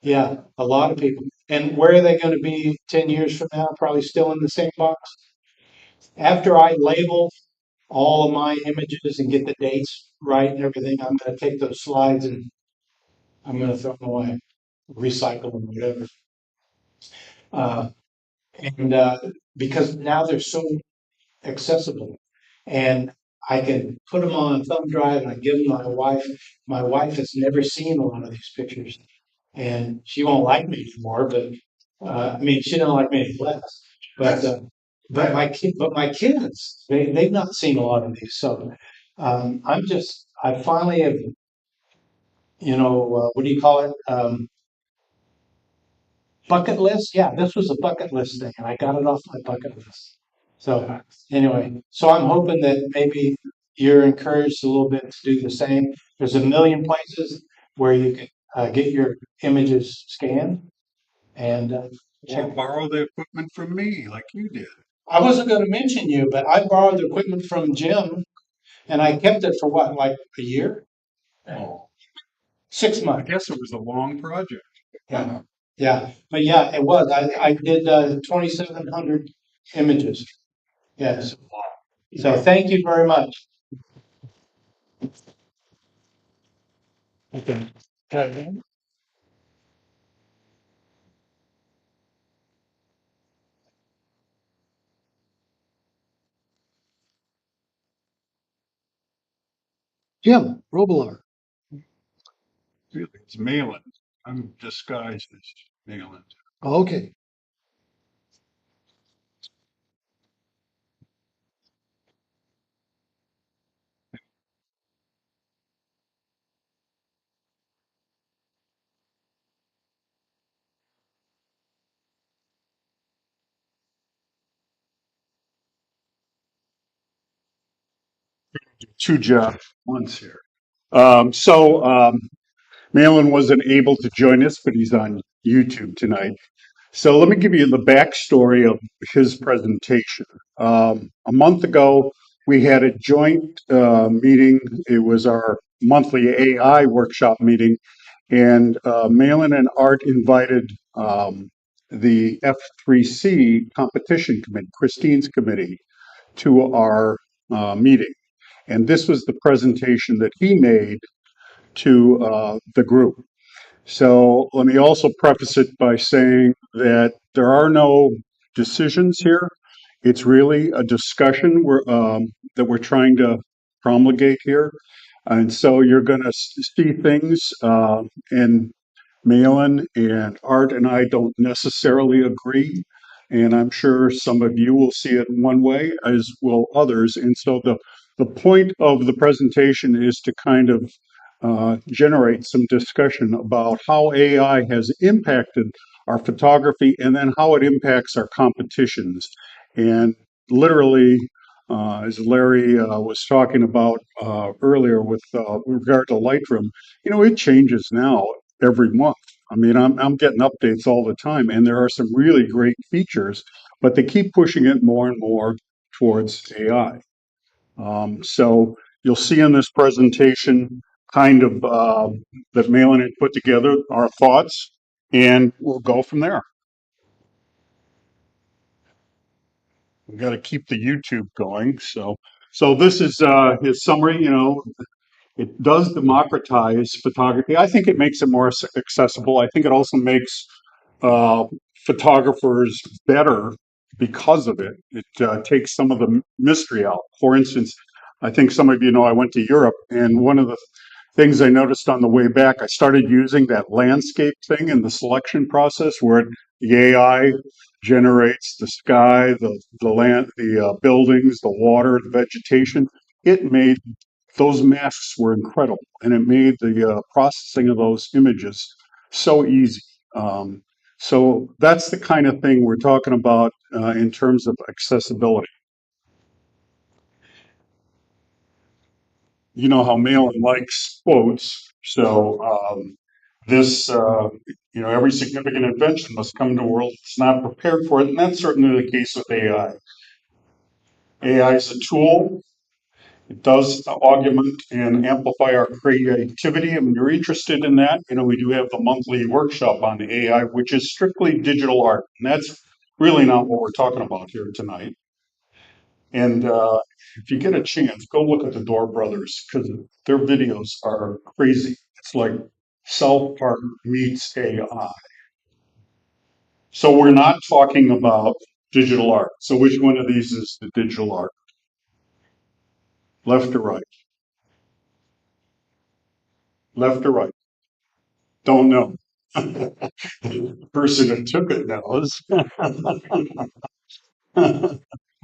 [SPEAKER 2] Yeah, a lot of people. And where are they going to be 10 years from now? Probably still in the same box. After I label all of my images and get the dates right and everything, I'm going to take those slides and I'm going to throw them away, recycle them, whatever. And because now they're so accessible, and I can put them on a thumb drive and I give them to my wife. My wife has never seen a lot of these pictures, and she won't like me anymore. But I mean, she don't like me any less. But my kids, they've not seen a lot of these. So I finally have, what do you call it? Bucket list? Yeah, this was a bucket list thing, and I got it off my bucket list. So anyway, so I'm hoping that maybe you're encouraged a little bit to do the same. There's a million places where you can get your images scanned, and
[SPEAKER 1] Or borrow the equipment from me like you did.
[SPEAKER 2] I wasn't going to mention you, but I borrowed the equipment from Jim, and I kept it for what, like a year,
[SPEAKER 1] Oh,
[SPEAKER 2] 6
[SPEAKER 1] I
[SPEAKER 2] months.
[SPEAKER 1] guess it was a long project.
[SPEAKER 2] Yeah, yeah, but yeah, it was. I did 2,700 images. Yes. So thank you very much. Okay.
[SPEAKER 4] Jim Robillard.
[SPEAKER 1] Really, it's Malin. I'm disguised as Malin.
[SPEAKER 4] Okay.
[SPEAKER 1] Two jobs at once here. Malin wasn't able to join us, but he's on YouTube tonight. So let me give you the backstory of his presentation. A month ago, we had a joint meeting. It was our monthly AI workshop meeting, and Malin and Art invited the F3C competition committee, Christine's committee, to our meeting. And this was the presentation that he made to the group. So let me also preface it by saying that there are no decisions here. It's really a discussion that we're trying to promulgate here. And so you're going to see things, and Malin and Art and I don't necessarily agree. And I'm sure some of you will see it in one way, as will others. And so the point of the presentation is to kind of generate some discussion about how AI has impacted our photography and then how it impacts our competitions. And literally, as Larry was talking about earlier with regard to Lightroom, it changes now every month. I mean, I'm getting updates all the time, and there are some really great features, but they keep pushing it more and more towards AI. So you'll see in this presentation kind of that Malin had put together our thoughts, and we'll go from there. We've got to keep the YouTube going. So this is his summary. It does democratize photography. I think it makes it more accessible. I think it also makes uh, photographers better because of it. It takes some of the mystery out. For instance, I think some of you know I went to Europe, and one of the things I noticed on the way back, I started using that landscape thing in the selection process where the AI generates the sky, the land, the buildings, the water, the vegetation. It made those masks were incredible, and it made the processing of those images so easy. Um, so that's the kind of thing we're talking about in terms of accessibility. You know how Malin likes quotes, so this, every significant invention must come to a world that's not prepared for it, and that's certainly the case with AI. AI is a tool. It does augment and amplify our creativity. And when you're interested in that, we do have the monthly workshop on the AI, which is strictly digital art. And that's really not what we're talking about here tonight. And if you get a chance, go look at the Door Brothers because their videos are crazy. It's like South Park meets AI. So we're not talking about digital art. So which one of these is the digital art? Left or right? Left or right? Don't know. The person that took it knows.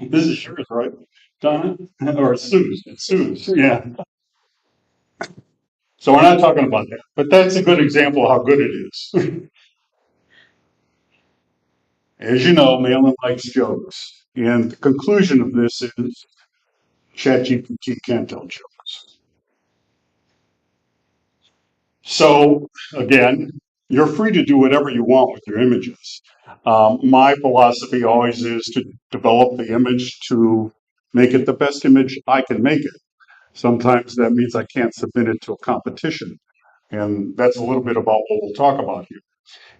[SPEAKER 1] This is yours, right, Donna? Or Sue's? It's Sue's, yeah. So we're not talking about that, but that's a good example of how good it is. As you know, Malin likes jokes, and the conclusion of this is ChatGPT can't tell jokes. So again, you're free to do whatever you want with your images. My philosophy always is to develop the image to make it the best image I can make it. Sometimes that means I can't submit it to a competition. And that's a little bit about what we'll talk about here.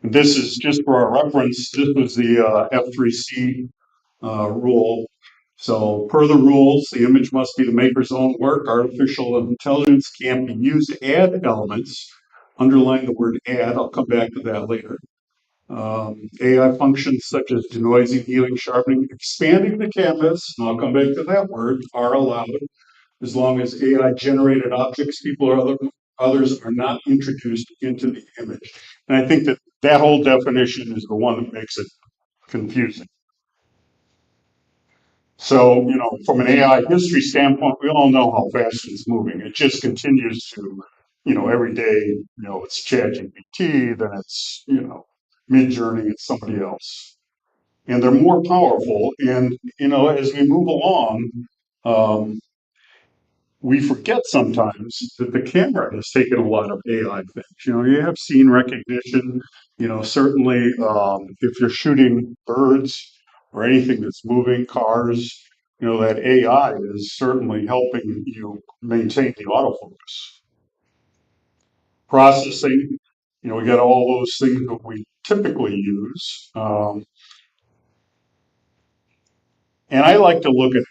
[SPEAKER 1] And this is just for our reference. This was the F3C rule. So per the rules, the image must be the maker's own work. Artificial intelligence can't be used to add elements. Underline the word add. I'll come back to that later. AI functions such as denoising, healing, sharpening, expanding the canvas, and I'll come back to that word, are allowed as long as AI generated objects, people or others are not introduced into the image. And I think that that whole definition is the one that makes it confusing. So, from an AI history standpoint, we all know how fast it's moving. It just continues to, every day, it's ChatGPT, then it's, Midjourney, it's somebody else. And they're more powerful. And, as we move along, um, we forget sometimes that the camera has taken a lot of AI things. You have scene recognition, certainly if you're shooting birds or anything that's moving, cars, that AI is certainly helping you maintain the autofocus. Processing, we got all those things that we typically use. And I like to look at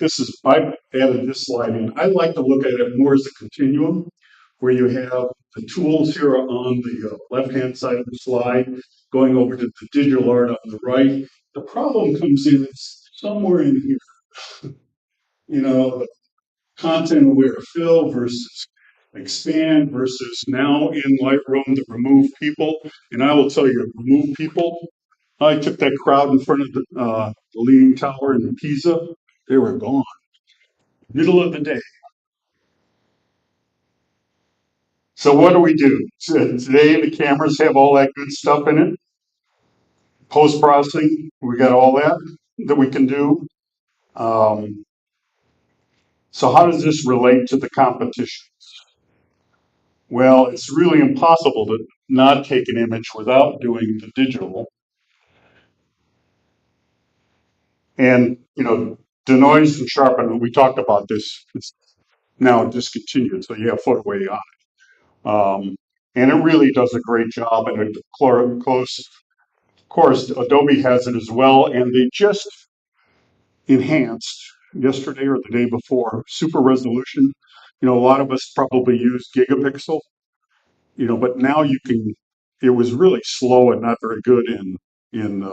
[SPEAKER 1] I've added this slide in. I like to look at it more as a continuum where you have the tools here on the left-hand side of the slide going over to the digital art on the right. The problem comes in somewhere in here. The content aware fill versus expand versus now in Lightroom to remove people. And I will tell you, remove people. I took that crowd in front of the Leaning Tower in Pisa. They were gone. Middle of the day. So what do we do? Today the cameras have all that good stuff in it. Post-processing, we got all that we can do. So how does this relate to the competition? Well, it's really impossible to not take an image without doing the digital. And, denoise and sharpen, we talked about this, it's now discontinued, so you have photo AI. And it really does a great job, and of course, Adobe has it as well, and they just enhanced yesterday or the day before super resolution. A lot of us probably use gigapixel, but now you can. It was really slow and not very good in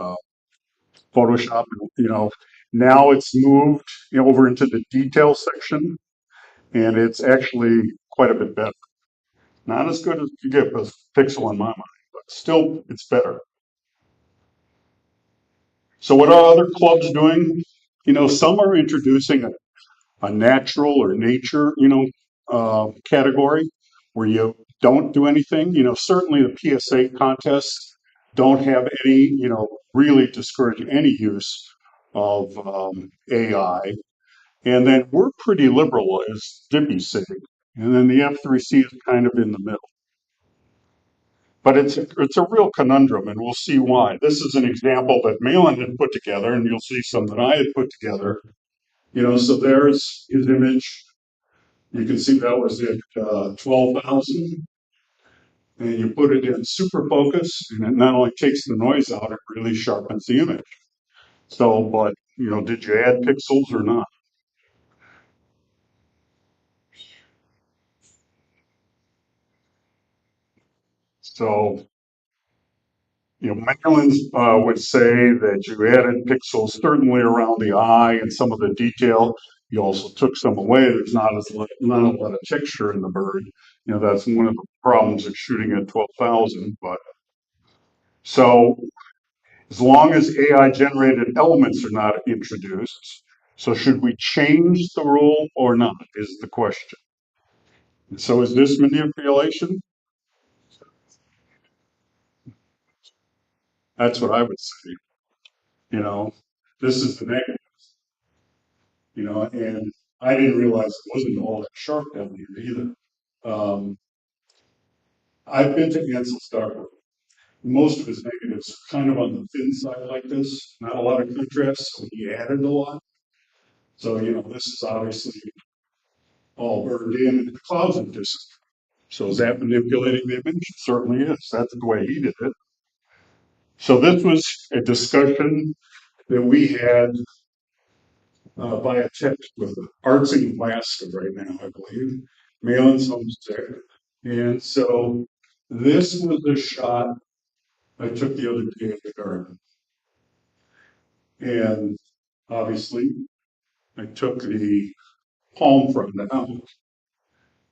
[SPEAKER 1] Photoshop. Now it's moved over into the detail section, and it's actually quite a bit better. Not as good as gigapixel in my mind, but still it's better. So what are other clubs doing? Some are introducing a natural or nature, category where you don't do anything. Certainly the PSA contests don't have any, really discourage any use of AI. And then we're pretty liberal as DPI-SIG. And then the F3C is kind of in the middle. But it's a real conundrum, and we'll see why. This is an example that Malin had put together, and you'll see some that I had put together. So there's his image. You can see that was at 12,000. And you put it in super focus, and it not only takes the noise out, it really sharpens the image. So, but, did you add pixels or not? So, Maryland's would say that you added pixels certainly around the eye and some of the detail. You also took some away. There's not a lot of texture in the bird. That's one of the problems of shooting at 12,000. But so as long as AI generated elements are not introduced, so should we change the rule or not is the question. So is this manipulation? That's what I would say. This is the negative. And I didn't realize it wasn't all that sharp down here either. Um, I've been to Ansel Starwood. Most of his negatives are kind of on the thin side like this, not a lot of contrast, so he added a lot. So, this is obviously all burned in, and the clouds are distant. So is that manipulating the image? It certainly is. That's the way he did it. So this was a discussion that we had via text with Arts in Alaska right now, I believe. Malin's homestead. And so this was a shot I took the other day of the garden. And obviously, I took the palm frond out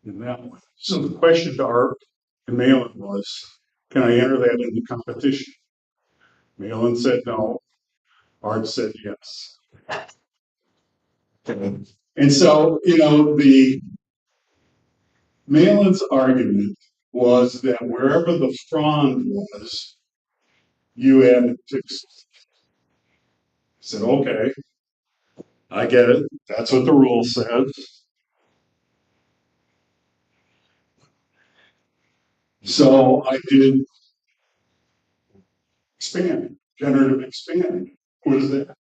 [SPEAKER 1] in that one. So the question to Art and Malin was, can I enter that in the competition? Malin said no. Art said yes. And so, the Malin's argument was that wherever the frond was, you added pixels. I said, okay, I get it. That's what the rule says. So I did expand, generative expand. What is that?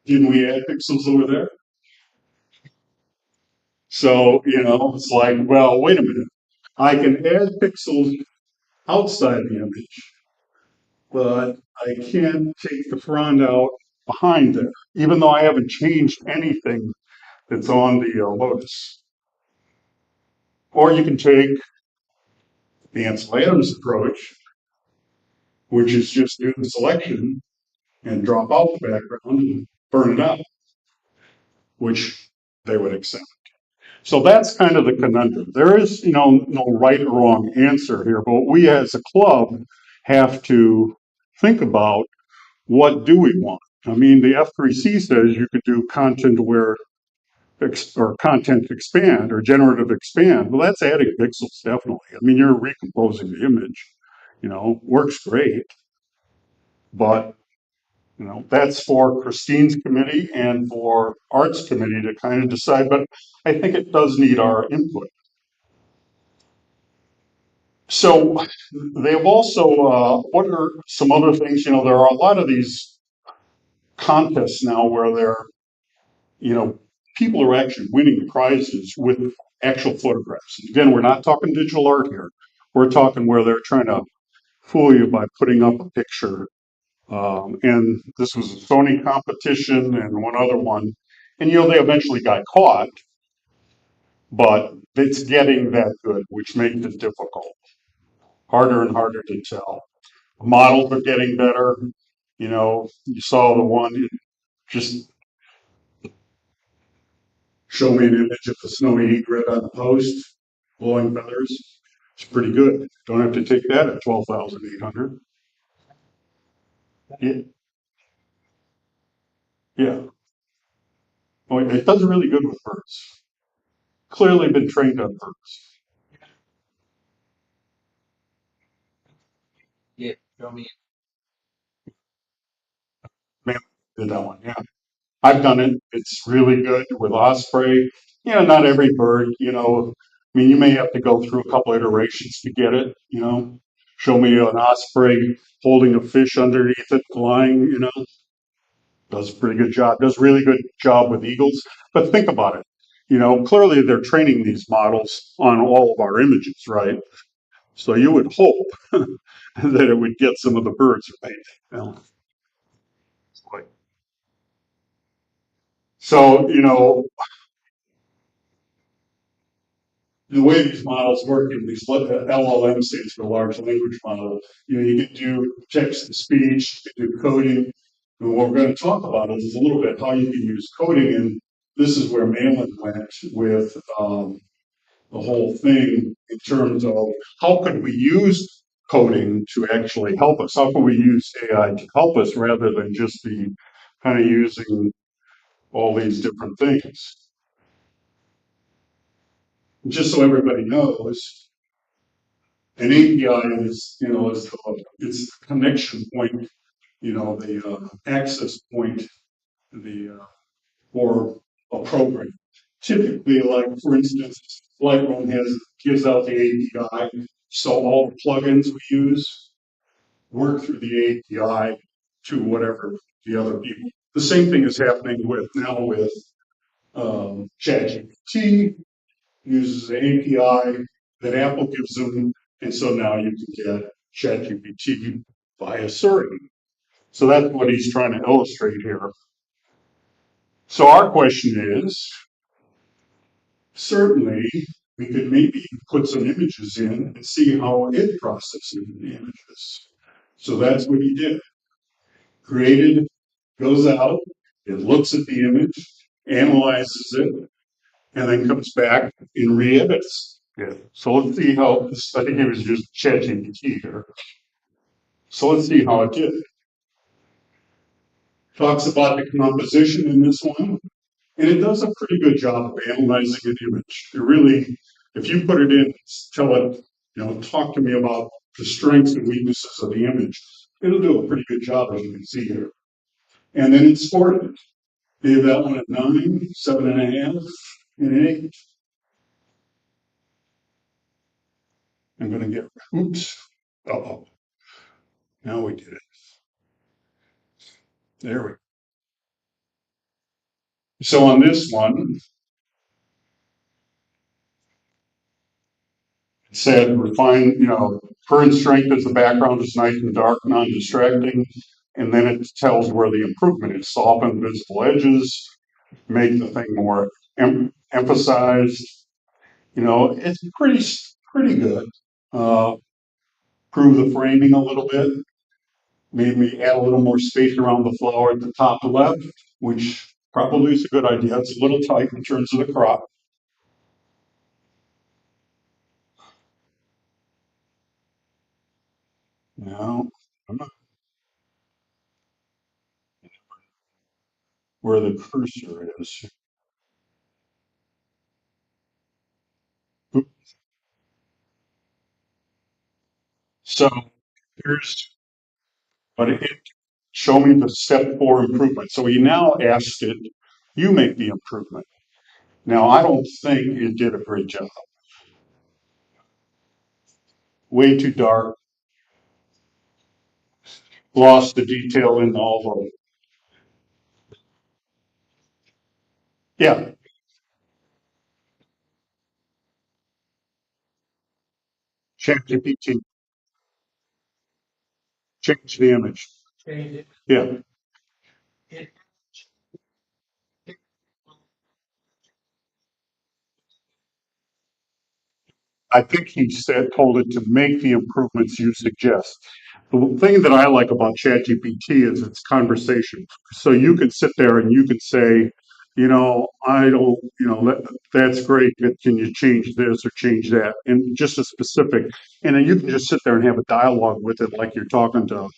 [SPEAKER 1] Didn't we add pixels over there? So, it's like, well, wait a minute. I can add pixels outside the image, but I can't take the frond out behind there, even though I haven't changed anything that's on the Lotus. Or you can take the Ansel Adams approach, which is just do the selection and drop out the background and burn it out, which they would accept. So that's kind of the conundrum. There is, no right or wrong answer here, but we as a club have to think about, what do we want? I mean, the F3C says you could do content aware or content expand or generative expand. Well, that's adding pixels, definitely. I mean, you're recomposing the image, works great, but that's for Christine's committee and for Art's committee to kind of decide, but I think it does need our input. So they've also, what are some other things? There are a lot of these contests now where people are actually winning prizes with actual photographs. Again, we're not talking digital art here. We're talking where they're trying to fool you by putting up a picture. And this was a Sony competition and one other one. And, they eventually got caught, but it's getting that good, which makes it difficult. Harder and harder to tell. Models are getting better. You saw the one, just show me an image of the snowy egret on the post, blowing feathers. It's pretty good. Don't have to take that at 12,800. Yeah. Yeah. Oh, it does really good with birds. Clearly been trained on birds.
[SPEAKER 3] Yeah, show me.
[SPEAKER 1] Man, did that one. Yeah. I've done it. It's really good with osprey. Not every bird, I mean, you may have to go through a couple iterations to get it. Show me an osprey holding a fish underneath it, flying, does a pretty good job, does really good job with eagles. But think about it. Clearly they're training these models on all of our images, right? So you would hope that it would get some of the birds right. So, the way these models work in these LLM stands for large language model, you can do text to speech, you can do coding. And what we're going to talk about is a little bit how you can use coding, and this is where Malin went with the whole thing in terms of how could we use coding to actually help us? How can we use AI to help us rather than just be kind of using all these different things? Just so everybody knows, an API it's the connection point, the access point, for a program. Typically, like for instance, Lightroom gives out the API, so all the plugins we use work through the API to whatever the other people. The same thing is happening with ChatGPT. Uses the API that Apple gives them, and so now you can get ChatGPT via Siri. So that's what he's trying to illustrate here. So our question is, certainly we could maybe put some images in and see how it processes the images. So that's what he did. Created, goes out, it looks at the image, analyzes it, and then comes back and re-edits it. So let's see how, I think it was just ChatGPT here. So let's see how it did. Talks about the composition in this one, and it does a pretty good job of analyzing an image. It really, if you put it in, tell it, talk to me about the strengths and weaknesses of the image, it'll do a pretty good job, as you can see here. And then it scored it. Gave that one a 9, 7.5, and an 8. I'm going to get, oops, uh-oh. Now we did it. There we go. So on this one, it said refine, current strength as the background is nice and dark, non-distracting. And then it tells where the improvement is. Soften visible edges, make the thing more emphasized. It's pretty good. Improve the framing a little bit. Maybe add a little more space around the flower at the top left, which probably is a good idea. It's a little tight in terms of the crop. Now, I'm not where the cursor is. Oop. So here's but it show me the step 4 improvement. So he now asked it, you make the improvement. Now I don't think it did a great job. Way too dark, lost the detail in all the yeah, ChatGPT, change the image. Yeah. I think he said, told it to make the improvements you suggest. The thing that I like about ChatGPT is it's conversation. So you can sit there and you can say, I don't, that's great, but can you change this or change that? And just a specific, and then you can just sit there and have a dialogue with it like you're talking to,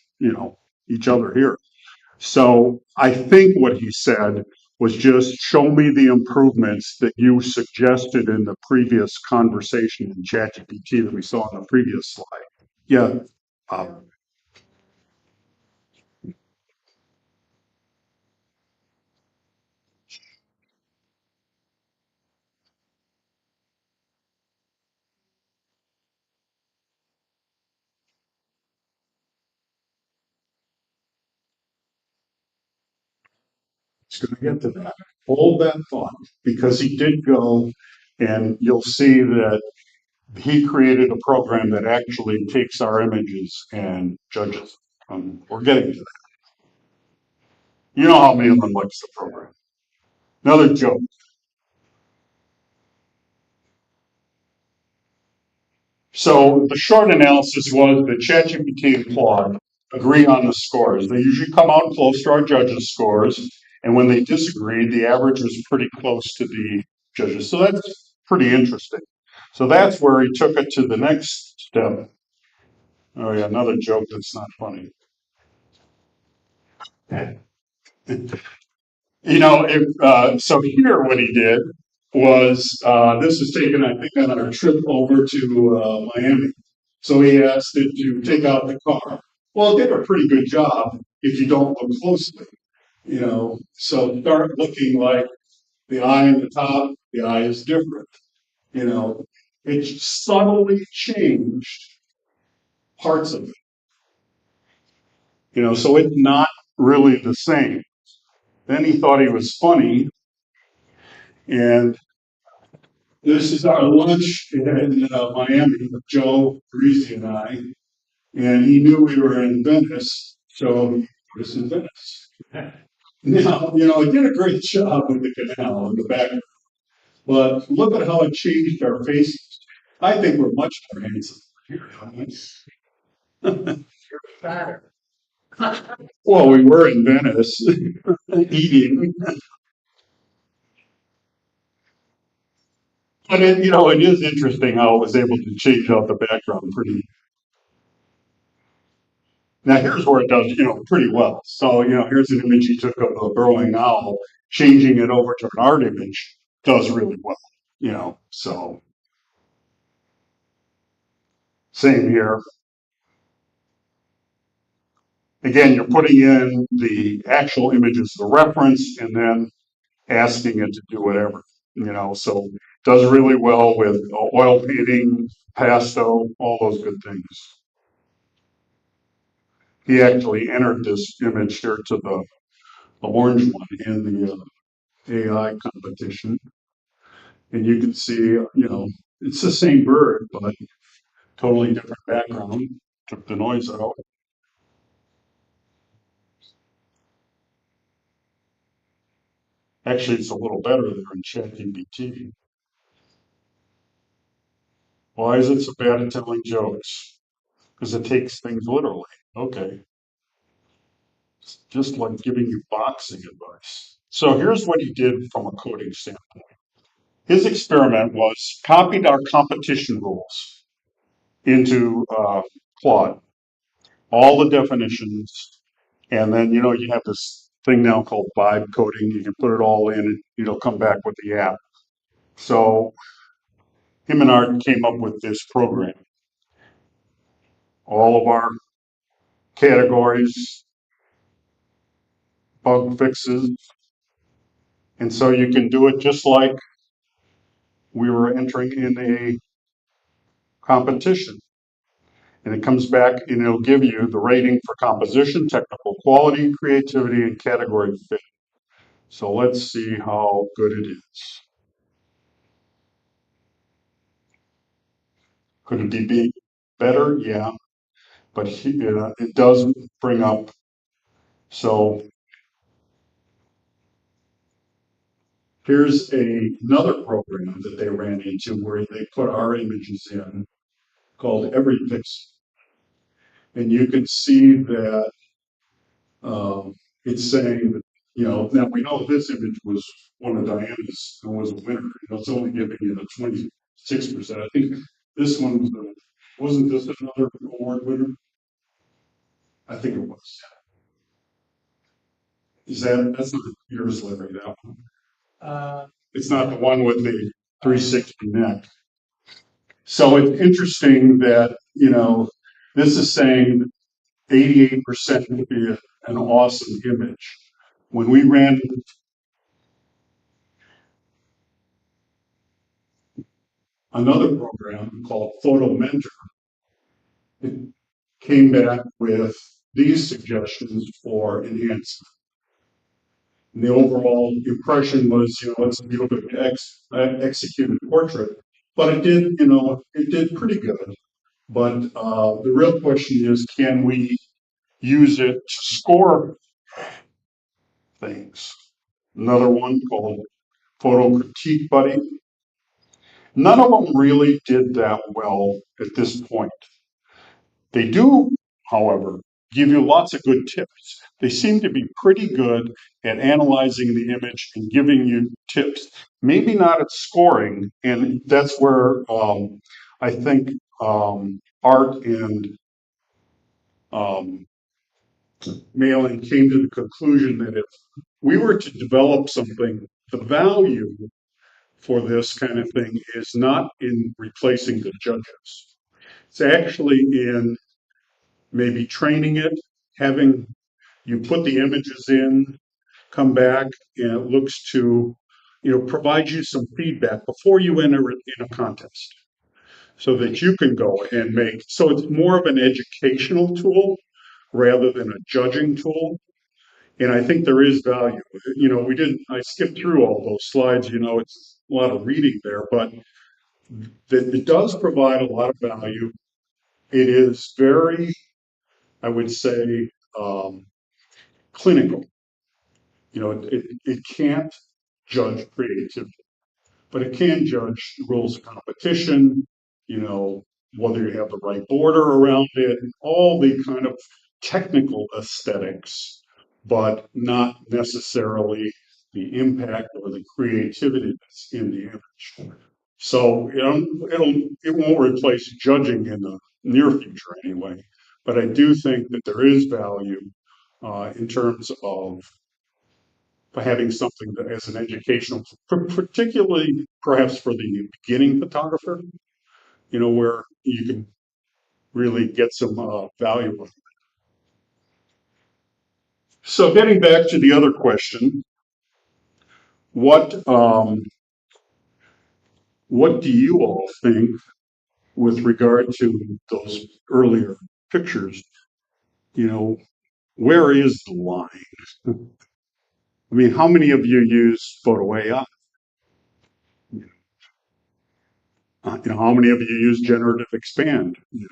[SPEAKER 1] each other here. So I think what he said was just show me the improvements that you suggested in the previous conversation in ChatGPT that we saw in the previous slide. Yeah. Um, it's going to get to that. Hold that thought because he did go and you'll see that he created a program that actually takes our images and judges. We're getting to that. You know how Malin likes the program. Another joke. So the short analysis was that ChatGPT and Claude agree on the scores. They usually come out close to our judges' scores, and when they disagreed, the average was pretty close to the judges. So that's pretty interesting. So that's where he took it to the next step. Oh yeah, another joke that's not funny. So here what he did was this was taken, I think, on our trip over to Miami. So he asked it to take out the car. Well, it did a pretty good job if you don't look closely. So start looking like the eye on the top, the eye is different. You know, it subtly changed parts of it. So it's not really the same. Then he thought he was funny, and this is our lunch in Miami with Joe, Greasy, and I. And he knew we were in Venice, so he put us in Venice. Now, it did a great job with the canal in the back, but look at how it changed our faces. I think we're much more handsome here, don't we? Well, we were in Venice eating, but it is interesting how it was able to change out the background pretty. Now here's where it does, pretty well. So, here's an image he took of a burrowing owl, changing it over to an art image does really well, so same here. Again, you're putting in the actual image as the reference and then asking it to do whatever, so does really well with oil painting, pastel, all those good things. He actually entered this image here to the orange one in the AI competition. And you can see, it's the same bird, but totally different background. Took the noise out. Actually, it's a little better than in ChatGPT. Why is it so bad at telling jokes? Because it takes things literally. Okay. It's just like giving you boxing advice. So here's what he did from a coding standpoint. His experiment was copied our competition rules into Claude. all the definitions, and then, you know, you have this thing now called vibe coding. You can put it all in and it'll come back with the app. So him and Art came up with this program. All of our categories, bug fixes, and so you can do it just like we were entering in a competition. And it comes back and it'll give you the rating for composition, technical quality, creativity, and category fit. So let's see how good it is. Could it be better? Yeah, but it does bring up. So here's another program that they ran into where they put our images in called Every Pixel. And you can see that it's saying that, you know, now we know this image was one of Diana's and was a winner. You know, it's only giving you the 26%. I think this one was wasn't this another award winner? I think it was. That's not yours, Larry, that one? It's not the one with the 360 neck. So it's interesting that, you know, this is saying 88% would be an awesome image. When we ran another program called Photo Mentor, it came back with these suggestions for enhancement. And the overall impression was, you know, it's a beautiful executed portrait, but it did, you know, it did pretty good. But the real question is, can we use it to score things? Another one called Photo Critique Buddy. None of them really did that well at this point. They do, however, give you lots of good tips. They seem to be pretty good at analyzing the image and giving you tips. Maybe not at scoring, and that's where I think Art and Malin came to the conclusion that if we were to develop something, the value for this kind of thing is not in replacing the judges. It's actually in maybe training it, having you put the images in, come back, and it looks to, you know, provide you some feedback before you enter it in a contest so that you can go and make. So it's more of an educational tool rather than a judging tool. And I think there is value. You know, I skipped through all those slides, you know, it's a lot of reading there, but it does provide a lot of value. It is very, I would say, clinical. You know, it can't judge creativity, but it can judge the rules of competition, you know, whether you have the right border around it, all the kind of technical aesthetics, but not necessarily the impact or the creativity that's in the image. So, you know, it won't replace judging in the near future anyway. But I do think that there is value in terms of having something that as an educational, particularly perhaps for the beginning photographer, you know, where you can really get some value with it. So getting back to the other question, what do you all think with regard to those earlier pictures? You know, where is the line? I mean, how many of you use Photo AI? You know, how many of you use Generative Expand? You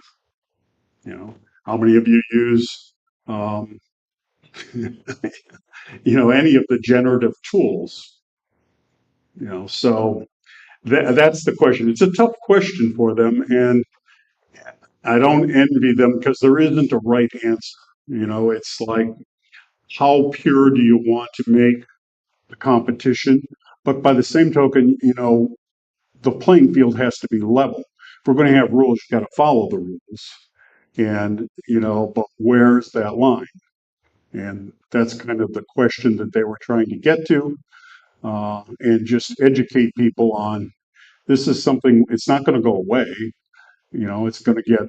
[SPEAKER 1] know, how many of you use, um, you know, any of the generative tools? You know, so that's the question. It's a tough question for them, and I don't envy them because there isn't a right answer. You know, it's like, how pure do you want to make the competition? But by the same token, you know, the playing field has to be level. If we're going to have rules, you got to follow the rules. And, but where's that line? And that's kind of the question that they were trying to get to, and just educate people on this is something, it's not going to go away. It's going to get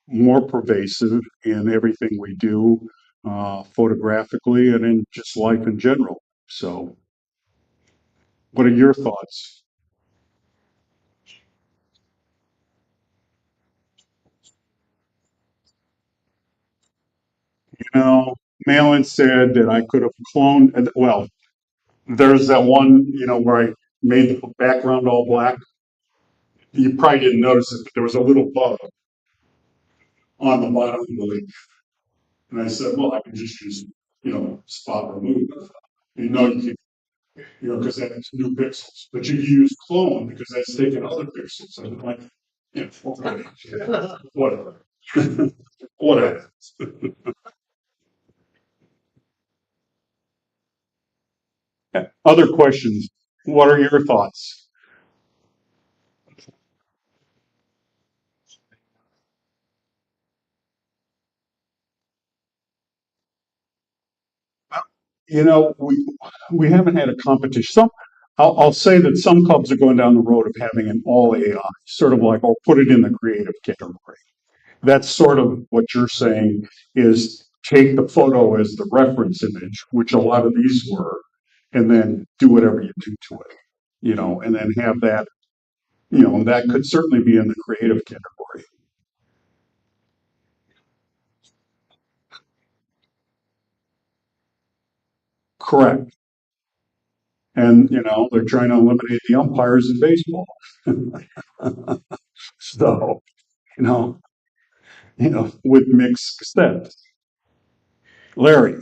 [SPEAKER 1] more pervasive in everything we do, photographically and in just life in general. So, what are your thoughts? You know, Malin said that I could have cloned, well, there's that one, where I made the background all black. You probably didn't notice it, but there was a little bug on the bottom of the link. And I said, well, I can just use, spot remove. You can, because that's new pixels. But you can use clone because that's taking other pixels. And I'm like, whatever. Whatever. Other questions? What are your thoughts? We haven't had a competition. I'll say that some clubs are going down the road of having an all AI, sort of like, or put it in the creative category. That's sort of what you're saying is take the photo as the reference image, which a lot of these were, and then do whatever you do to it, and then have that, and that could certainly be in the creative category. Correct. And, they're trying to eliminate the umpires in baseball. So, you know, with mixed success. Larry,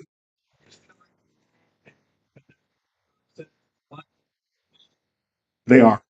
[SPEAKER 1] they are.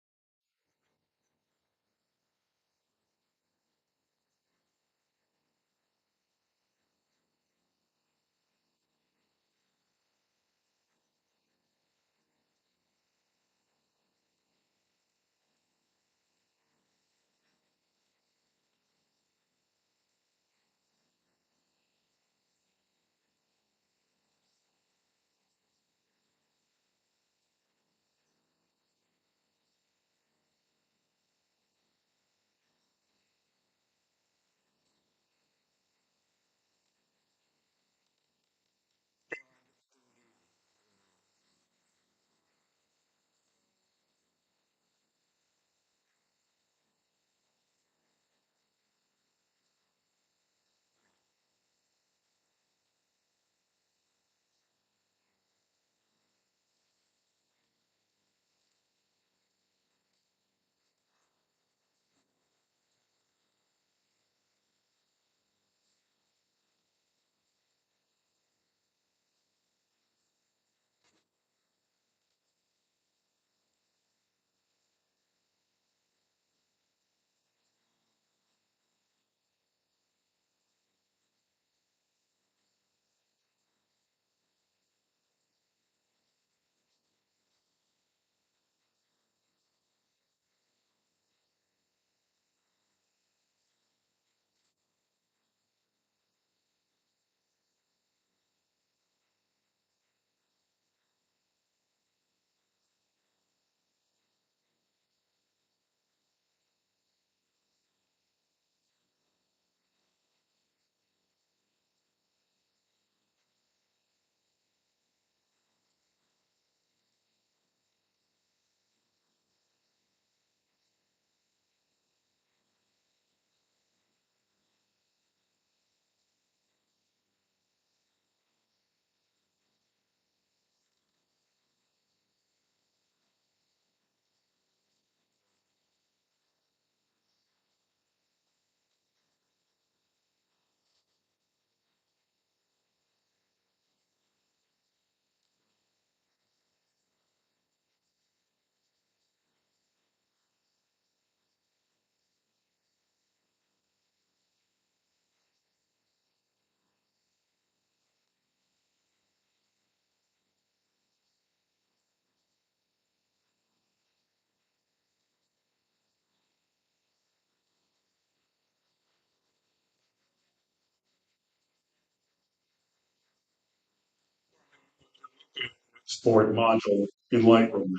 [SPEAKER 1] export module in Lightroom.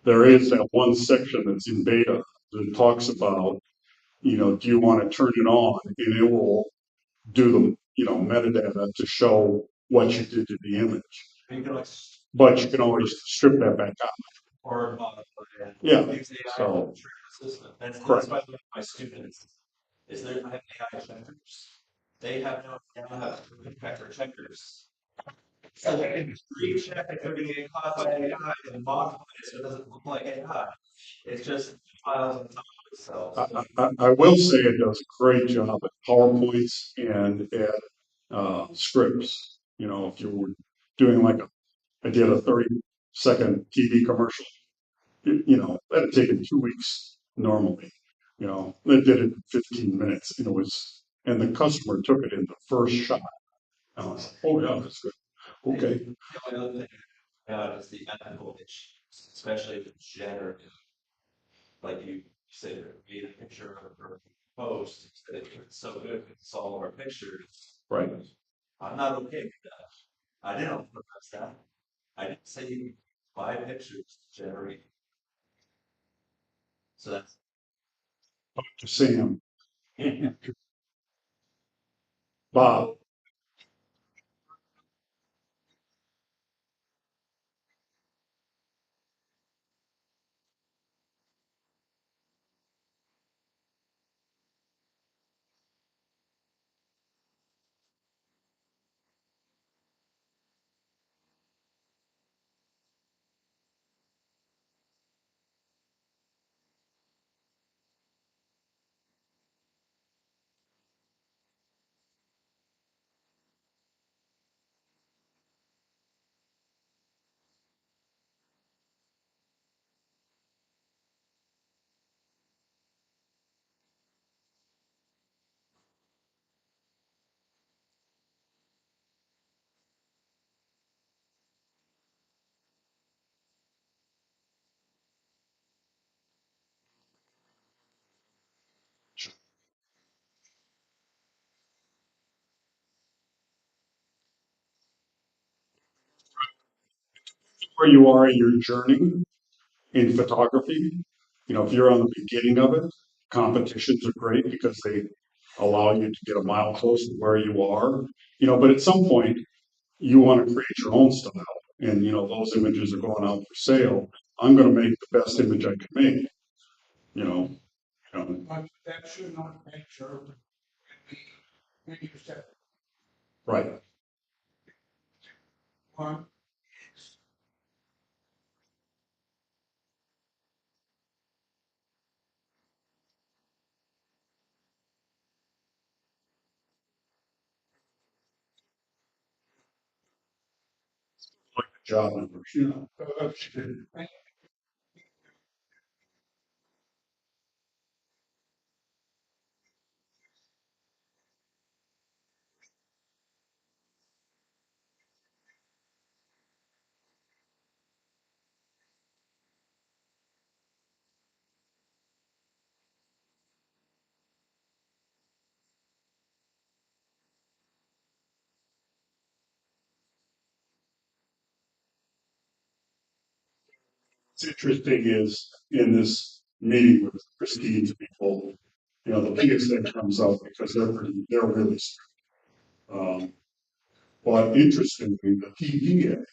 [SPEAKER 1] There is that one section that's in beta that talks about, do you want to turn it on, and it will do the, metadata to show what you did to the image. But you can always strip that back out.
[SPEAKER 7] Or modify it.
[SPEAKER 1] Yeah,
[SPEAKER 7] Use AI
[SPEAKER 1] so-
[SPEAKER 7] to trick the system. That's
[SPEAKER 1] Correct.
[SPEAKER 7] what I do with my students. Is there I have AI checkers. They have no now have vector checkers. So they can recheck if they're gonna get caught by AI and modify it so it doesn't look like AI. It's just files on top of itself.
[SPEAKER 1] I will say it does a great job at PowerPoints and at scripts. If you were doing I did a 30-second TV commercial, that'd taken 2 weeks normally. They did it in 15 minutes, and and the customer took it in the first shot. And I was like, oh yeah, that's good. Okay.
[SPEAKER 7] The only other thing about is the ethical issues, especially with generative. Like you said, made a picture or post that it's so good, it's all of our pictures.
[SPEAKER 1] Right.
[SPEAKER 7] I'm not okay with that. I didn't request that. I didn't say you can buy pictures to generate. So that's
[SPEAKER 1] Sam. Bob. Where you are in your journey in photography. If you're on the beginning of it, competitions are great because they allow you to get a mile close to where you are. But at some point, you want to create your own style, and those images are going out for sale. I'm going to make the best image I can make. You know,
[SPEAKER 2] But that should not make sure when you step
[SPEAKER 1] right?
[SPEAKER 2] one.
[SPEAKER 1] Like the job numbers. What's interesting is in this meeting with Christine's people, the biggest thing comes up because they're really strict. But interestingly, the PPA,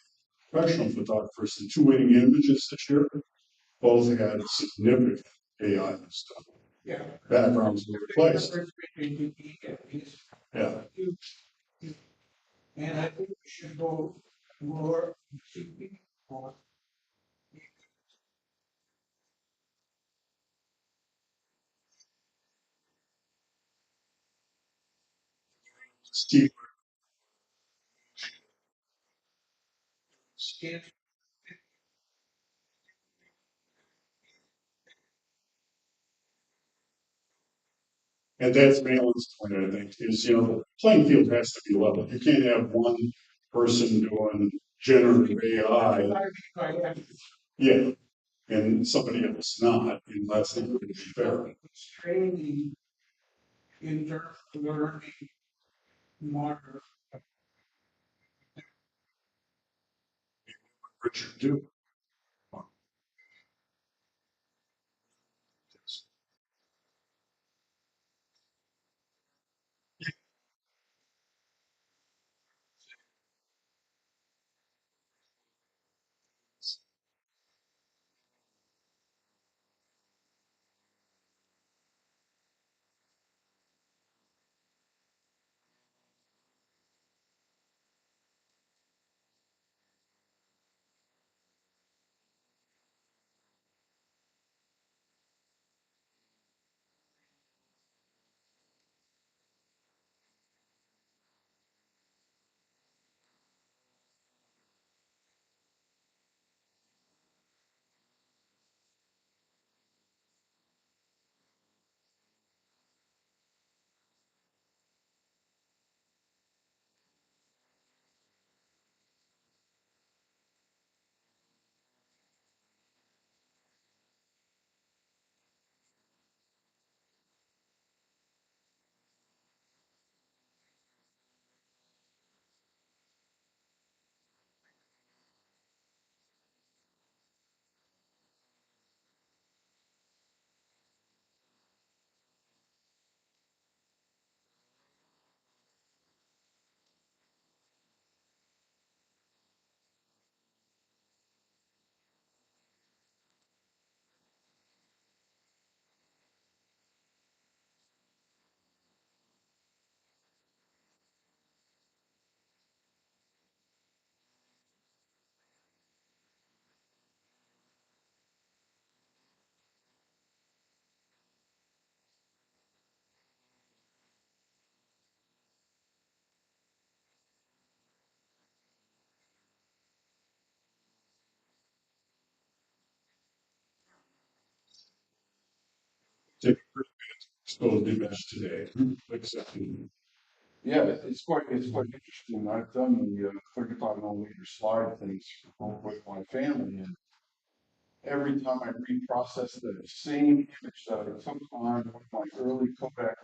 [SPEAKER 1] professional photographers, the two winning images this year, both had significant AI stuff.
[SPEAKER 2] Yeah.
[SPEAKER 1] Backgrounds were replaced. Yeah.
[SPEAKER 2] And I think we should go more on
[SPEAKER 1] Steve,
[SPEAKER 2] skin.
[SPEAKER 1] and that's Malin's point, I think, is, the playing field has to be level. You can't have one person doing generative AI, yeah, and somebody else not, and that's not really fair.
[SPEAKER 2] Training in terms of learning more.
[SPEAKER 1] Richard do. Take a pretty bad exposed image today, accepting.
[SPEAKER 8] Yeah, it's quite interesting. I've done the 35 millimeter slide things with my family, and every time I reprocess the same image that I took on with my early Kodak,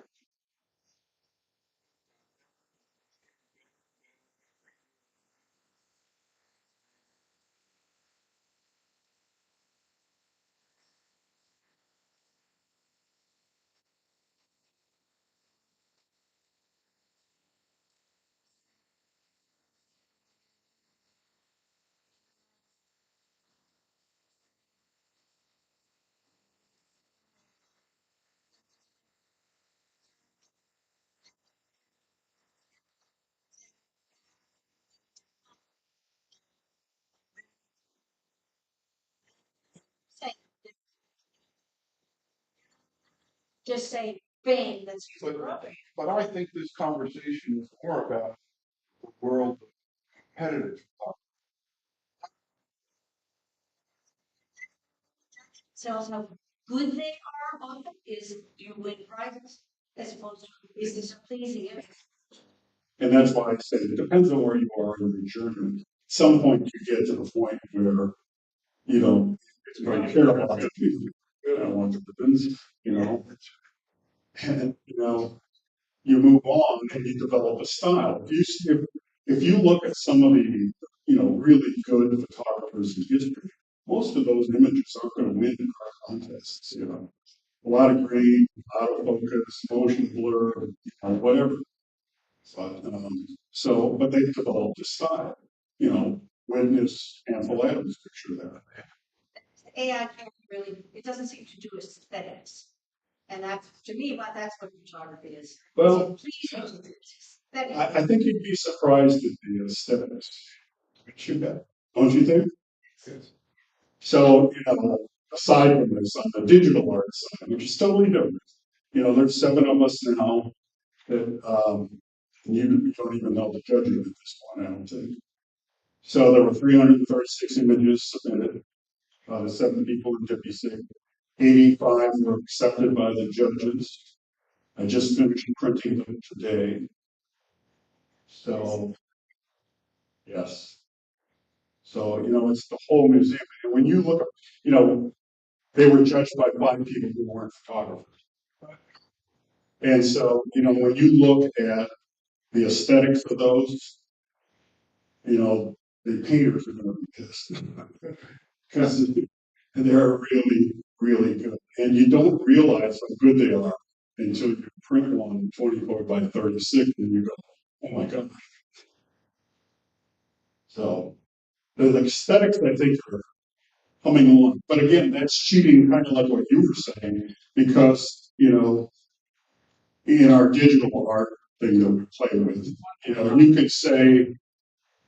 [SPEAKER 5] Just say bang, that's
[SPEAKER 8] but I think this conversation is more about the world of competitive.
[SPEAKER 5] tells how good they are often is you win prizes as opposed to is this a pleasing image?
[SPEAKER 1] And that's why I said it depends on where you are in your journey. At some point you get to the point where, you know, it's going to care about the people. I don't want the ribbons, you know, and, you know, you move on and you develop a style. If you look at some of the, you know, really good photographers in history, most of those images aren't going to win car contests, you know. A lot of grain, autofocus, motion blur, you know, whatever. But they've developed a style, you know, witness Ansel Adams picture there.
[SPEAKER 5] AI can't really, it doesn't seem to do aesthetics. And that's, to me, that's what photography is.
[SPEAKER 1] Well,
[SPEAKER 5] Pleasing
[SPEAKER 1] I think you'd be surprised at the aesthetics. But you bet. Don't you think? So, you know, aside from this, on the digital art side, which is totally different, you know, there's 7 of us now that you don't even know the judging at this point, I don't think. So there were 336 images submitted by the 7 people in DPI-SIG. 85 were accepted by the judges. I just finished printing them today. So, yes. So, you know, it's the whole museum. And when you look, you know, they were judged by 5 people who weren't photographers. And so, you know, when you look at the aesthetics of those, you know, the painters are gonna be pissed. Because they're really, really good. And you don't realize how good they are until you print one 24 by 36 and you go, oh my God. So the aesthetics, I think, are coming along. But again, that's cheating, kind of like what you were saying, because, in our digital art thing that we play with, you could say,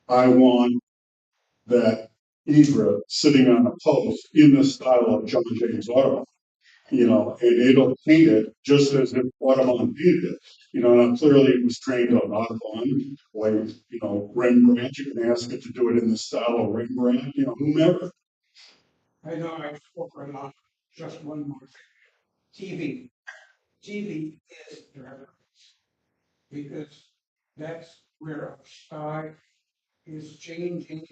[SPEAKER 1] I want that Idra sitting on a post in the style of John James Audubon, and it'll paint it just as if Audubon painted it. And clearly it was trained on Audubon, like, Rembrandt, you can ask it to do it in the style of Rembrandt, whomever.
[SPEAKER 2] I know I spoke a lot, just one more thing. TV. TV is forever. Because that's where our style is changing.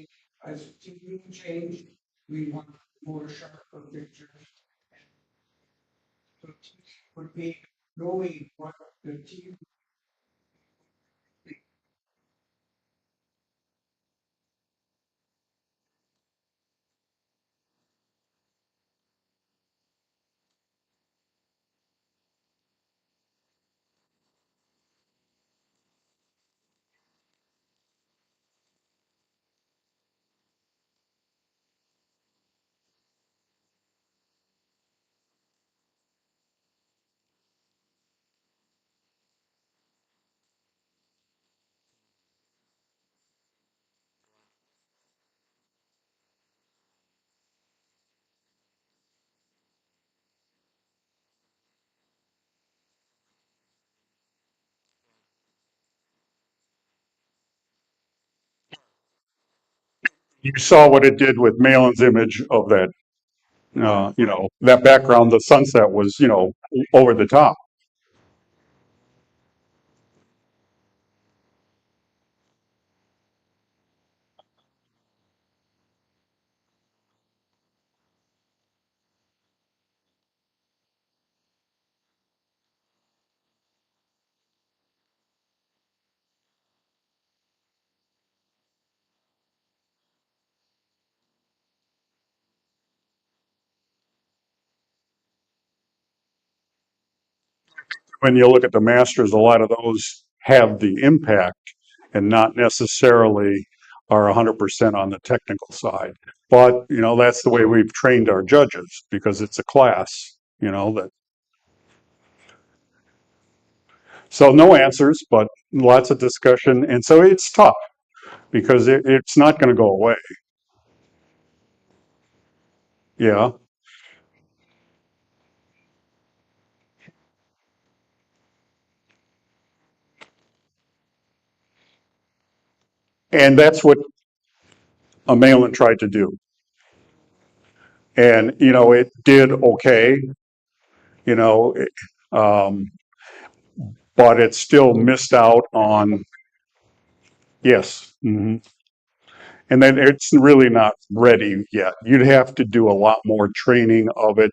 [SPEAKER 2] As TV changed, we want more sharper pictures. So TV would be knowing what the TV.
[SPEAKER 1] You saw what it did with Malin's image of that, that background, the sunset was, over the top. When you look at the masters, a lot of those have the impact and not necessarily are 100% on the technical side. But, that's the way we've trained our judges because it's a class, that. So no answers, but lots of discussion. And so it's tough because it's not going to go away. Yeah. And that's what a Malin tried to do. And, it did okay, you know, it- um, but it still missed out on, yes. And then it's really not ready yet. You'd have to do a lot more training of it.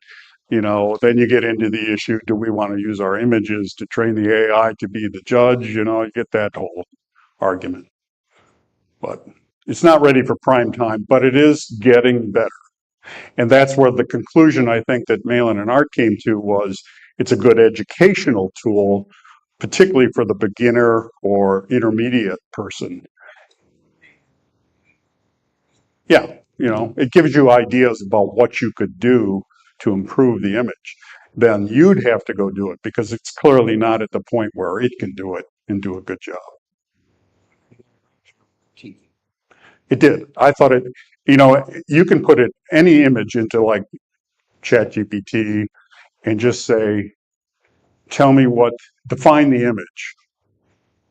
[SPEAKER 1] Then you get into the issue, do we want to use our images to train the AI to be the judge? You get that whole argument. But it's not ready for prime time, but it is getting better. And that's where the conclusion I think that Malin and Art came to was it's a good educational tool, particularly for the beginner or intermediate person. Yeah, it gives you ideas about what you could do to improve the image. Then you'd have to go do it because it's clearly not at the point where it can do it and do a good job. It did. I thought you can put any image into like ChatGPT and just say, tell me define the image,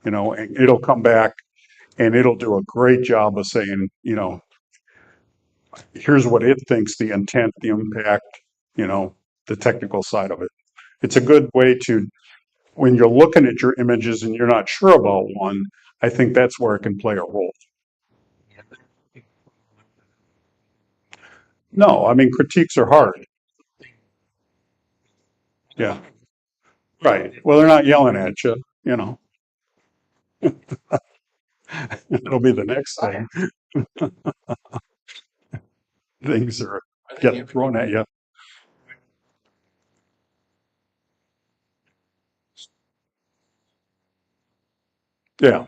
[SPEAKER 1] and it'll come back and it'll do a great job of saying, here's what it thinks the intent, the impact, the technical side of it. It's a good way to, when you're looking at your images and you're not sure about one, I think that's where it can play a role. No, I mean, critiques are hard. Yeah, right. Well, they're not yelling at you. It'll be the next thing. Things are getting thrown at you. Yeah.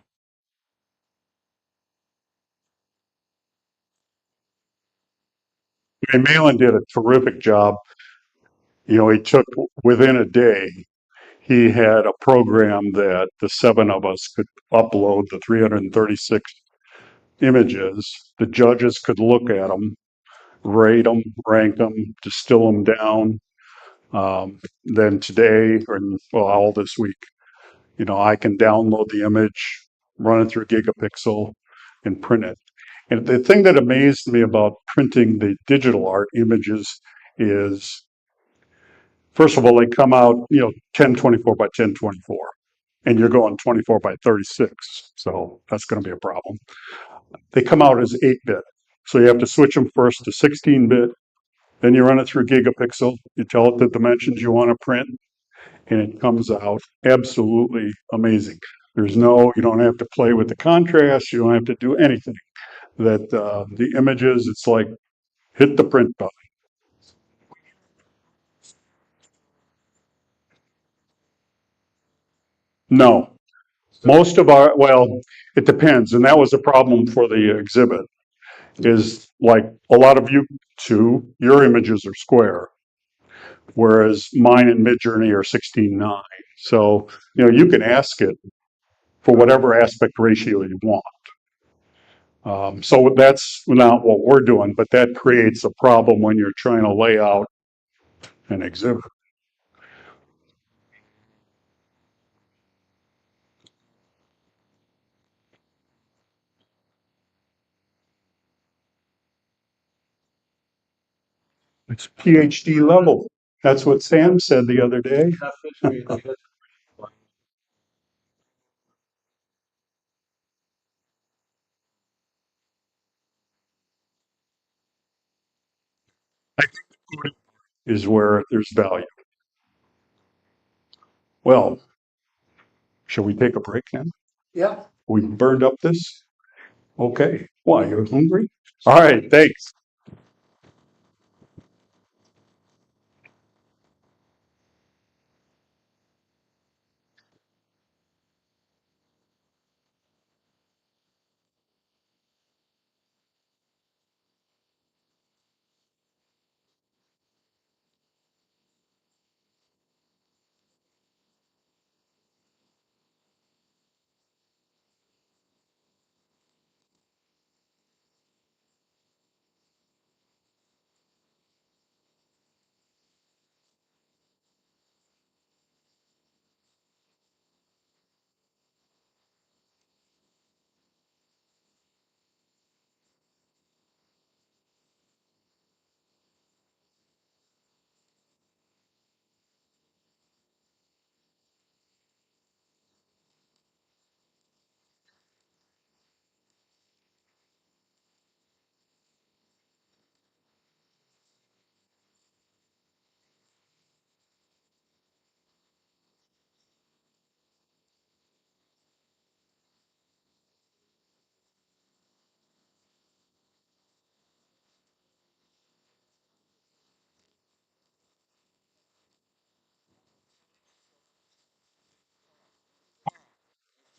[SPEAKER 1] I mean, Malin did a terrific job. You know, he took within a day, he had a program that the seven of us could upload the 336 images. The judges could look at them, rate them, rank them, distill them down. Then today, or well, all this week, you know, I can download the image, run it through Gigapixel, and print it. And the thing that amazed me about printing the digital art images is, first of all, they come out, you know, 1024 by 1024, and you're going 24 by 36. So that's going to be a problem. They come out as 8-bit. So you have to switch them first to 16-bit. Then you run it through Gigapixel. You tell it the dimensions you want to print, and it comes out absolutely amazing. You don't have to play with the contrast. You don't have to do anything. The images, it's like hit the print button. No, well, it depends. And that was a problem for the exhibit is like a lot of you two, your images are square, whereas mine and Midjourney are 16:9. So, you know, you can ask it for whatever aspect ratio you want. So that's not what we're doing, but that creates a problem when you're trying to lay out an exhibit. It's PhD level. That's what Sam said the other day. I think is where there's value. Well, shall we take a break now?
[SPEAKER 4] Yeah.
[SPEAKER 1] We burned up this? Okay. Why, you're hungry? All right, thanks.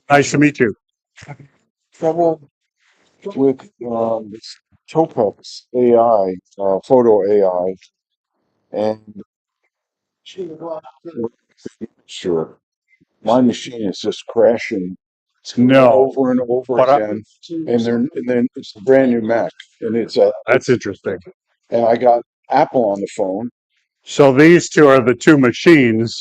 [SPEAKER 1] Nice to meet you.
[SPEAKER 8] Trouble with this Topaz AI, photo AI, and sure, my machine is just crashing
[SPEAKER 1] No,
[SPEAKER 8] over and over
[SPEAKER 1] but
[SPEAKER 8] again, and then it's a brand new Mac, and
[SPEAKER 1] that's interesting.
[SPEAKER 8] and I got Apple on the phone.
[SPEAKER 1] So these two are the two machines.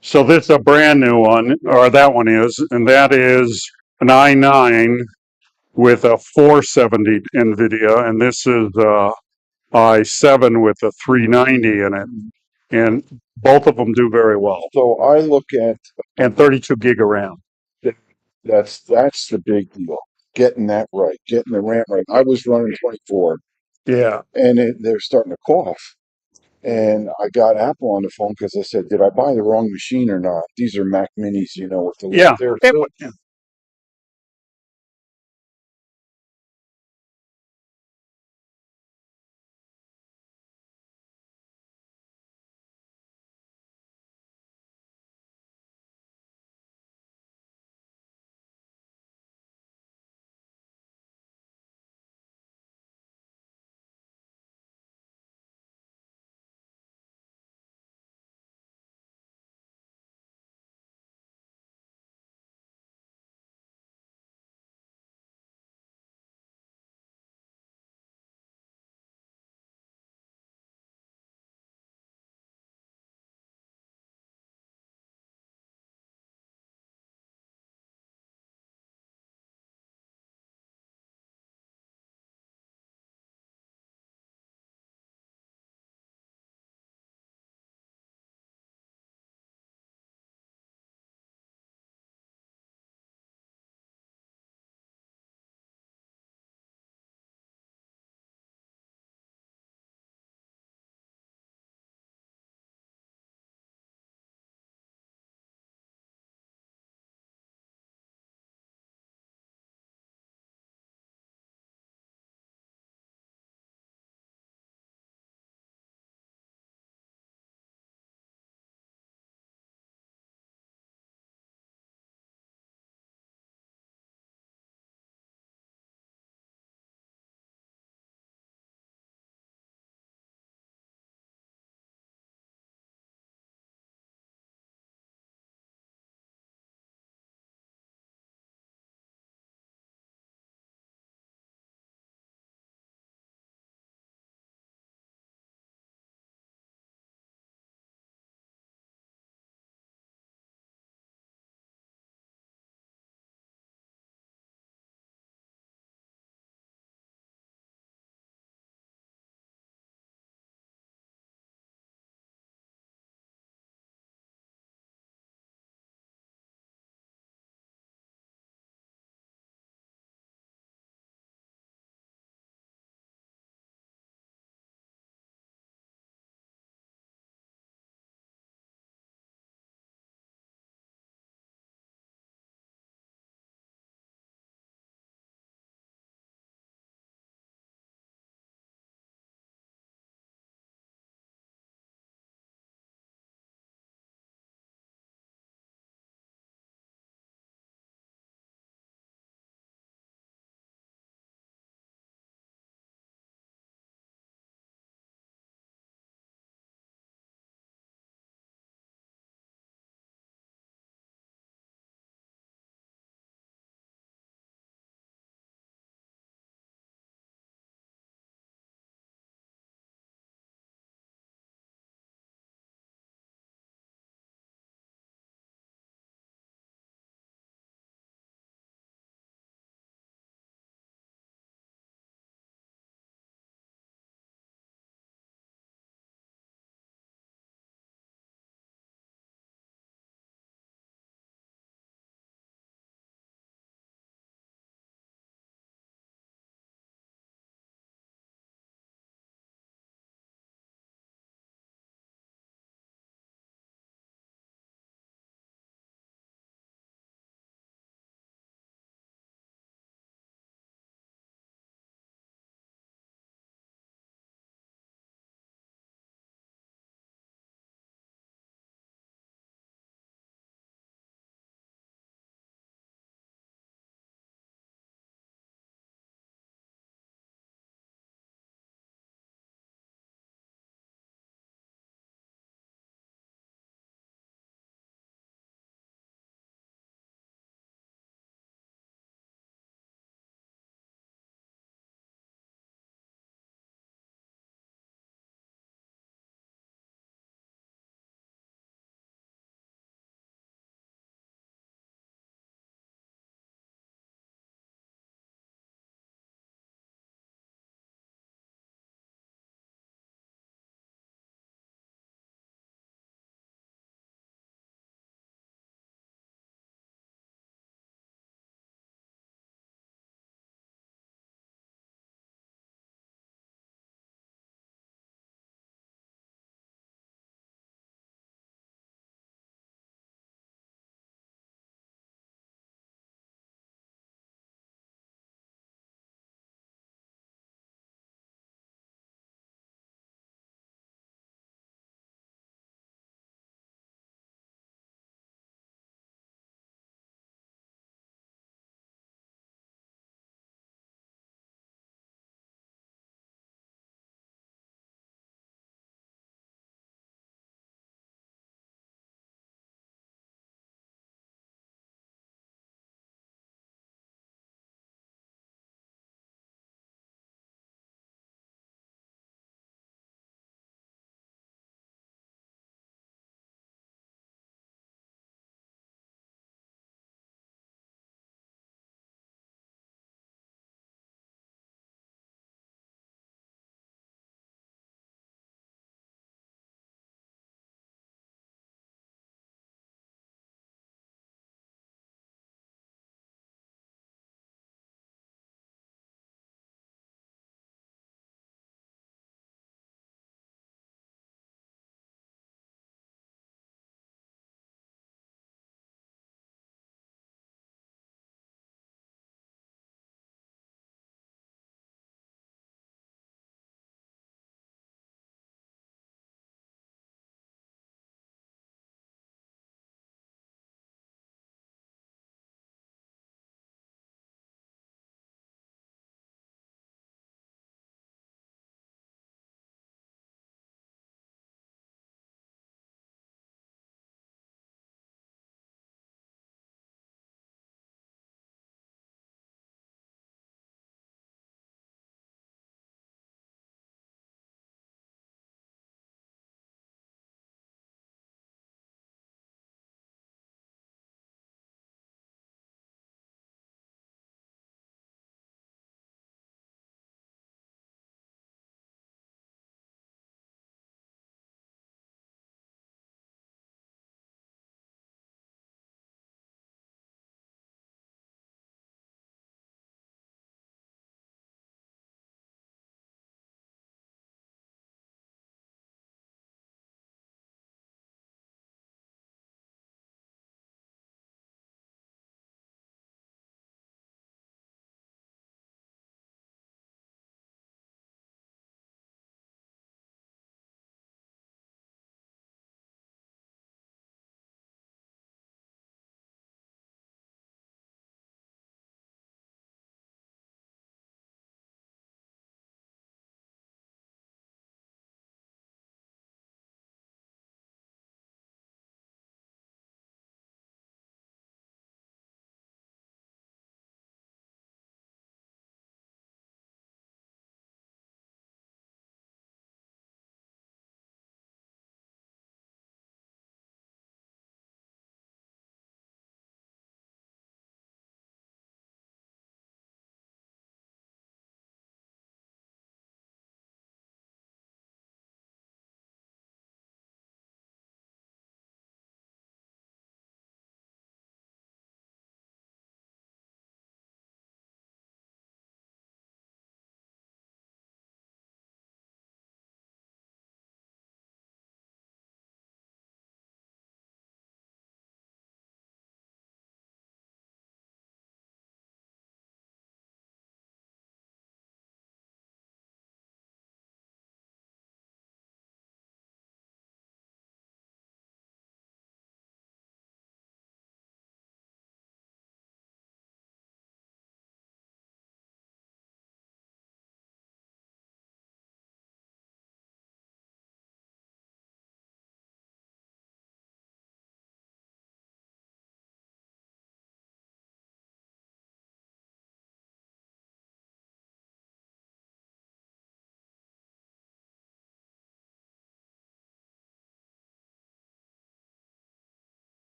[SPEAKER 1] So this is a brand new one, or that one is, and that is an i9 with a 470 NVIDIA, and this is i7 with a 390 in it. And both of them do very well.
[SPEAKER 8] So I look at
[SPEAKER 1] And 32 gig of RAM.
[SPEAKER 8] that's the big deal, getting that right, getting the RAM right. I was running 24,
[SPEAKER 1] Yeah.
[SPEAKER 8] and they're starting to cough. And I got Apple on the phone because I said, "Did I buy the wrong machine or not?" These are Mac Minis, you know, with the
[SPEAKER 1] Yeah.
[SPEAKER 8] they're
[SPEAKER 1] It,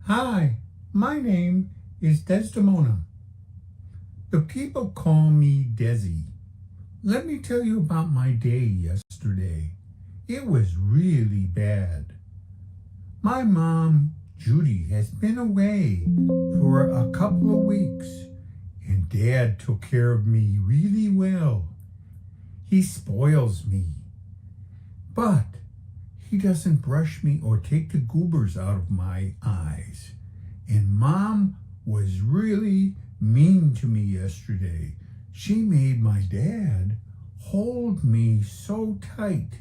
[SPEAKER 9] Hi, my name is Desdemona. The people call me Desi. Let me tell you about my day yesterday. It was really bad. My mom, Judy, has been away for a couple of weeks, and Dad took care of me really well. He spoils me, but he doesn't brush me or take the goobers out of my eyes. And Mom was really mean to me yesterday. She made my dad hold me so tight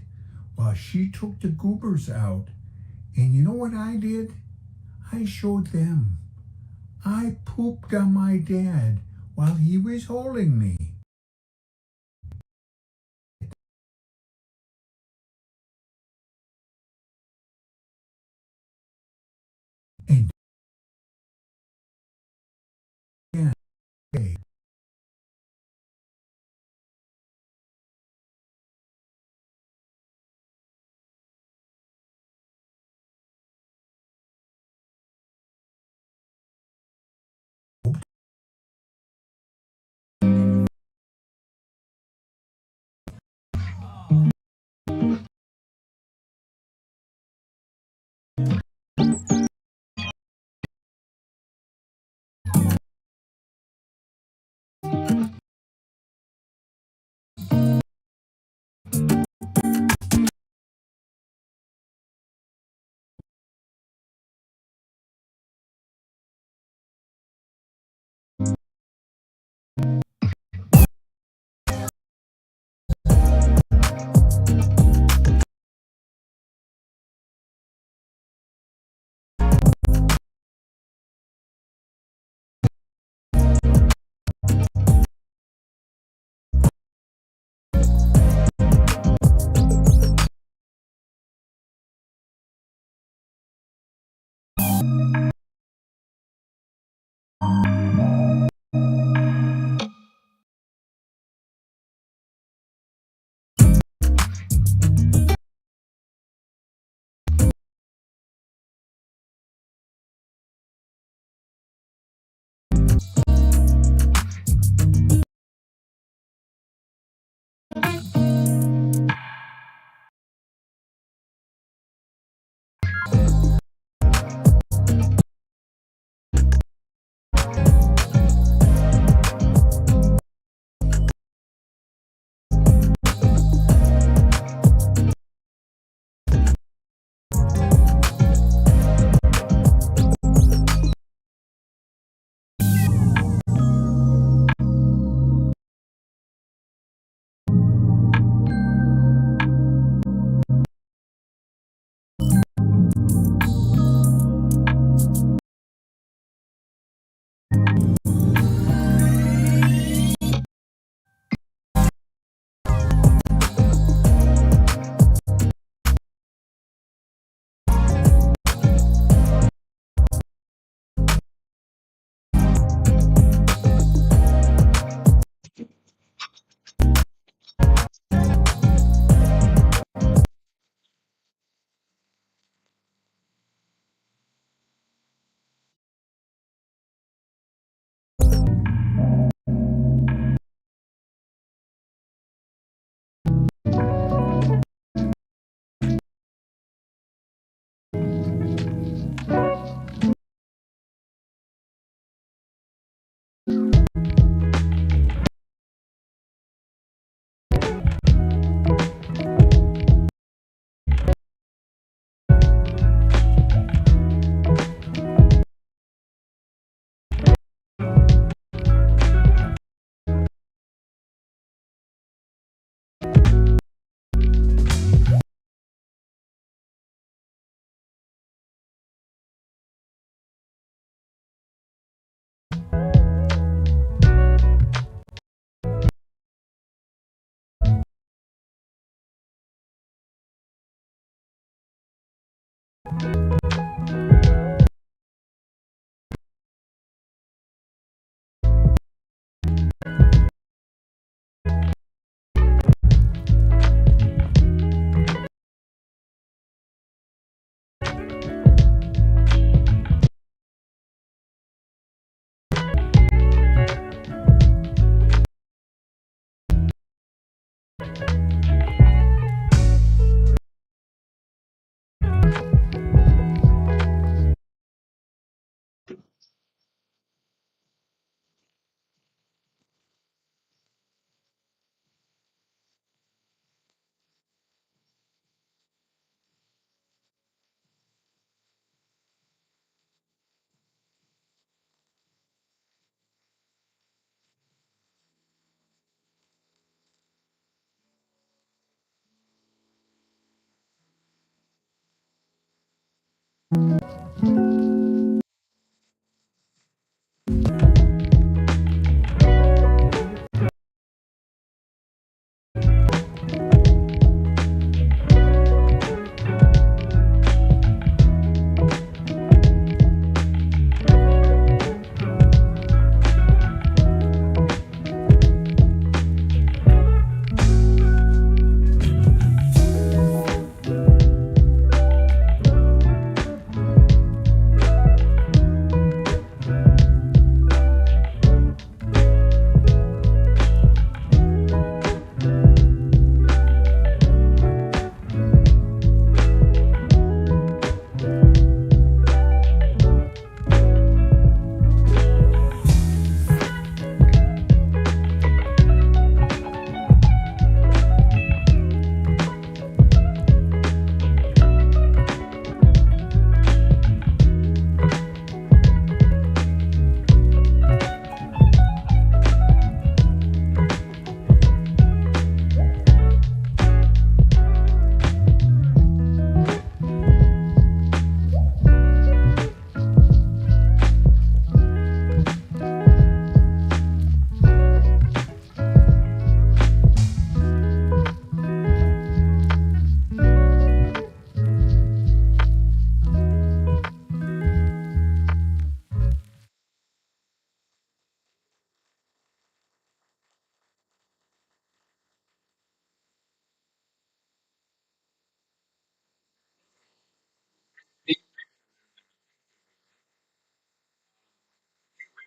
[SPEAKER 9] while she took the goobers out. And you know what I did? I showed them. I pooped on my dad while he was holding me. And Dad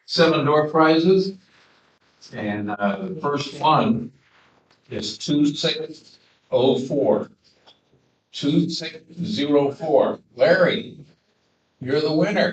[SPEAKER 3] Seven door prizes, and the first one is 2604. 2604. Larry, you're the winner.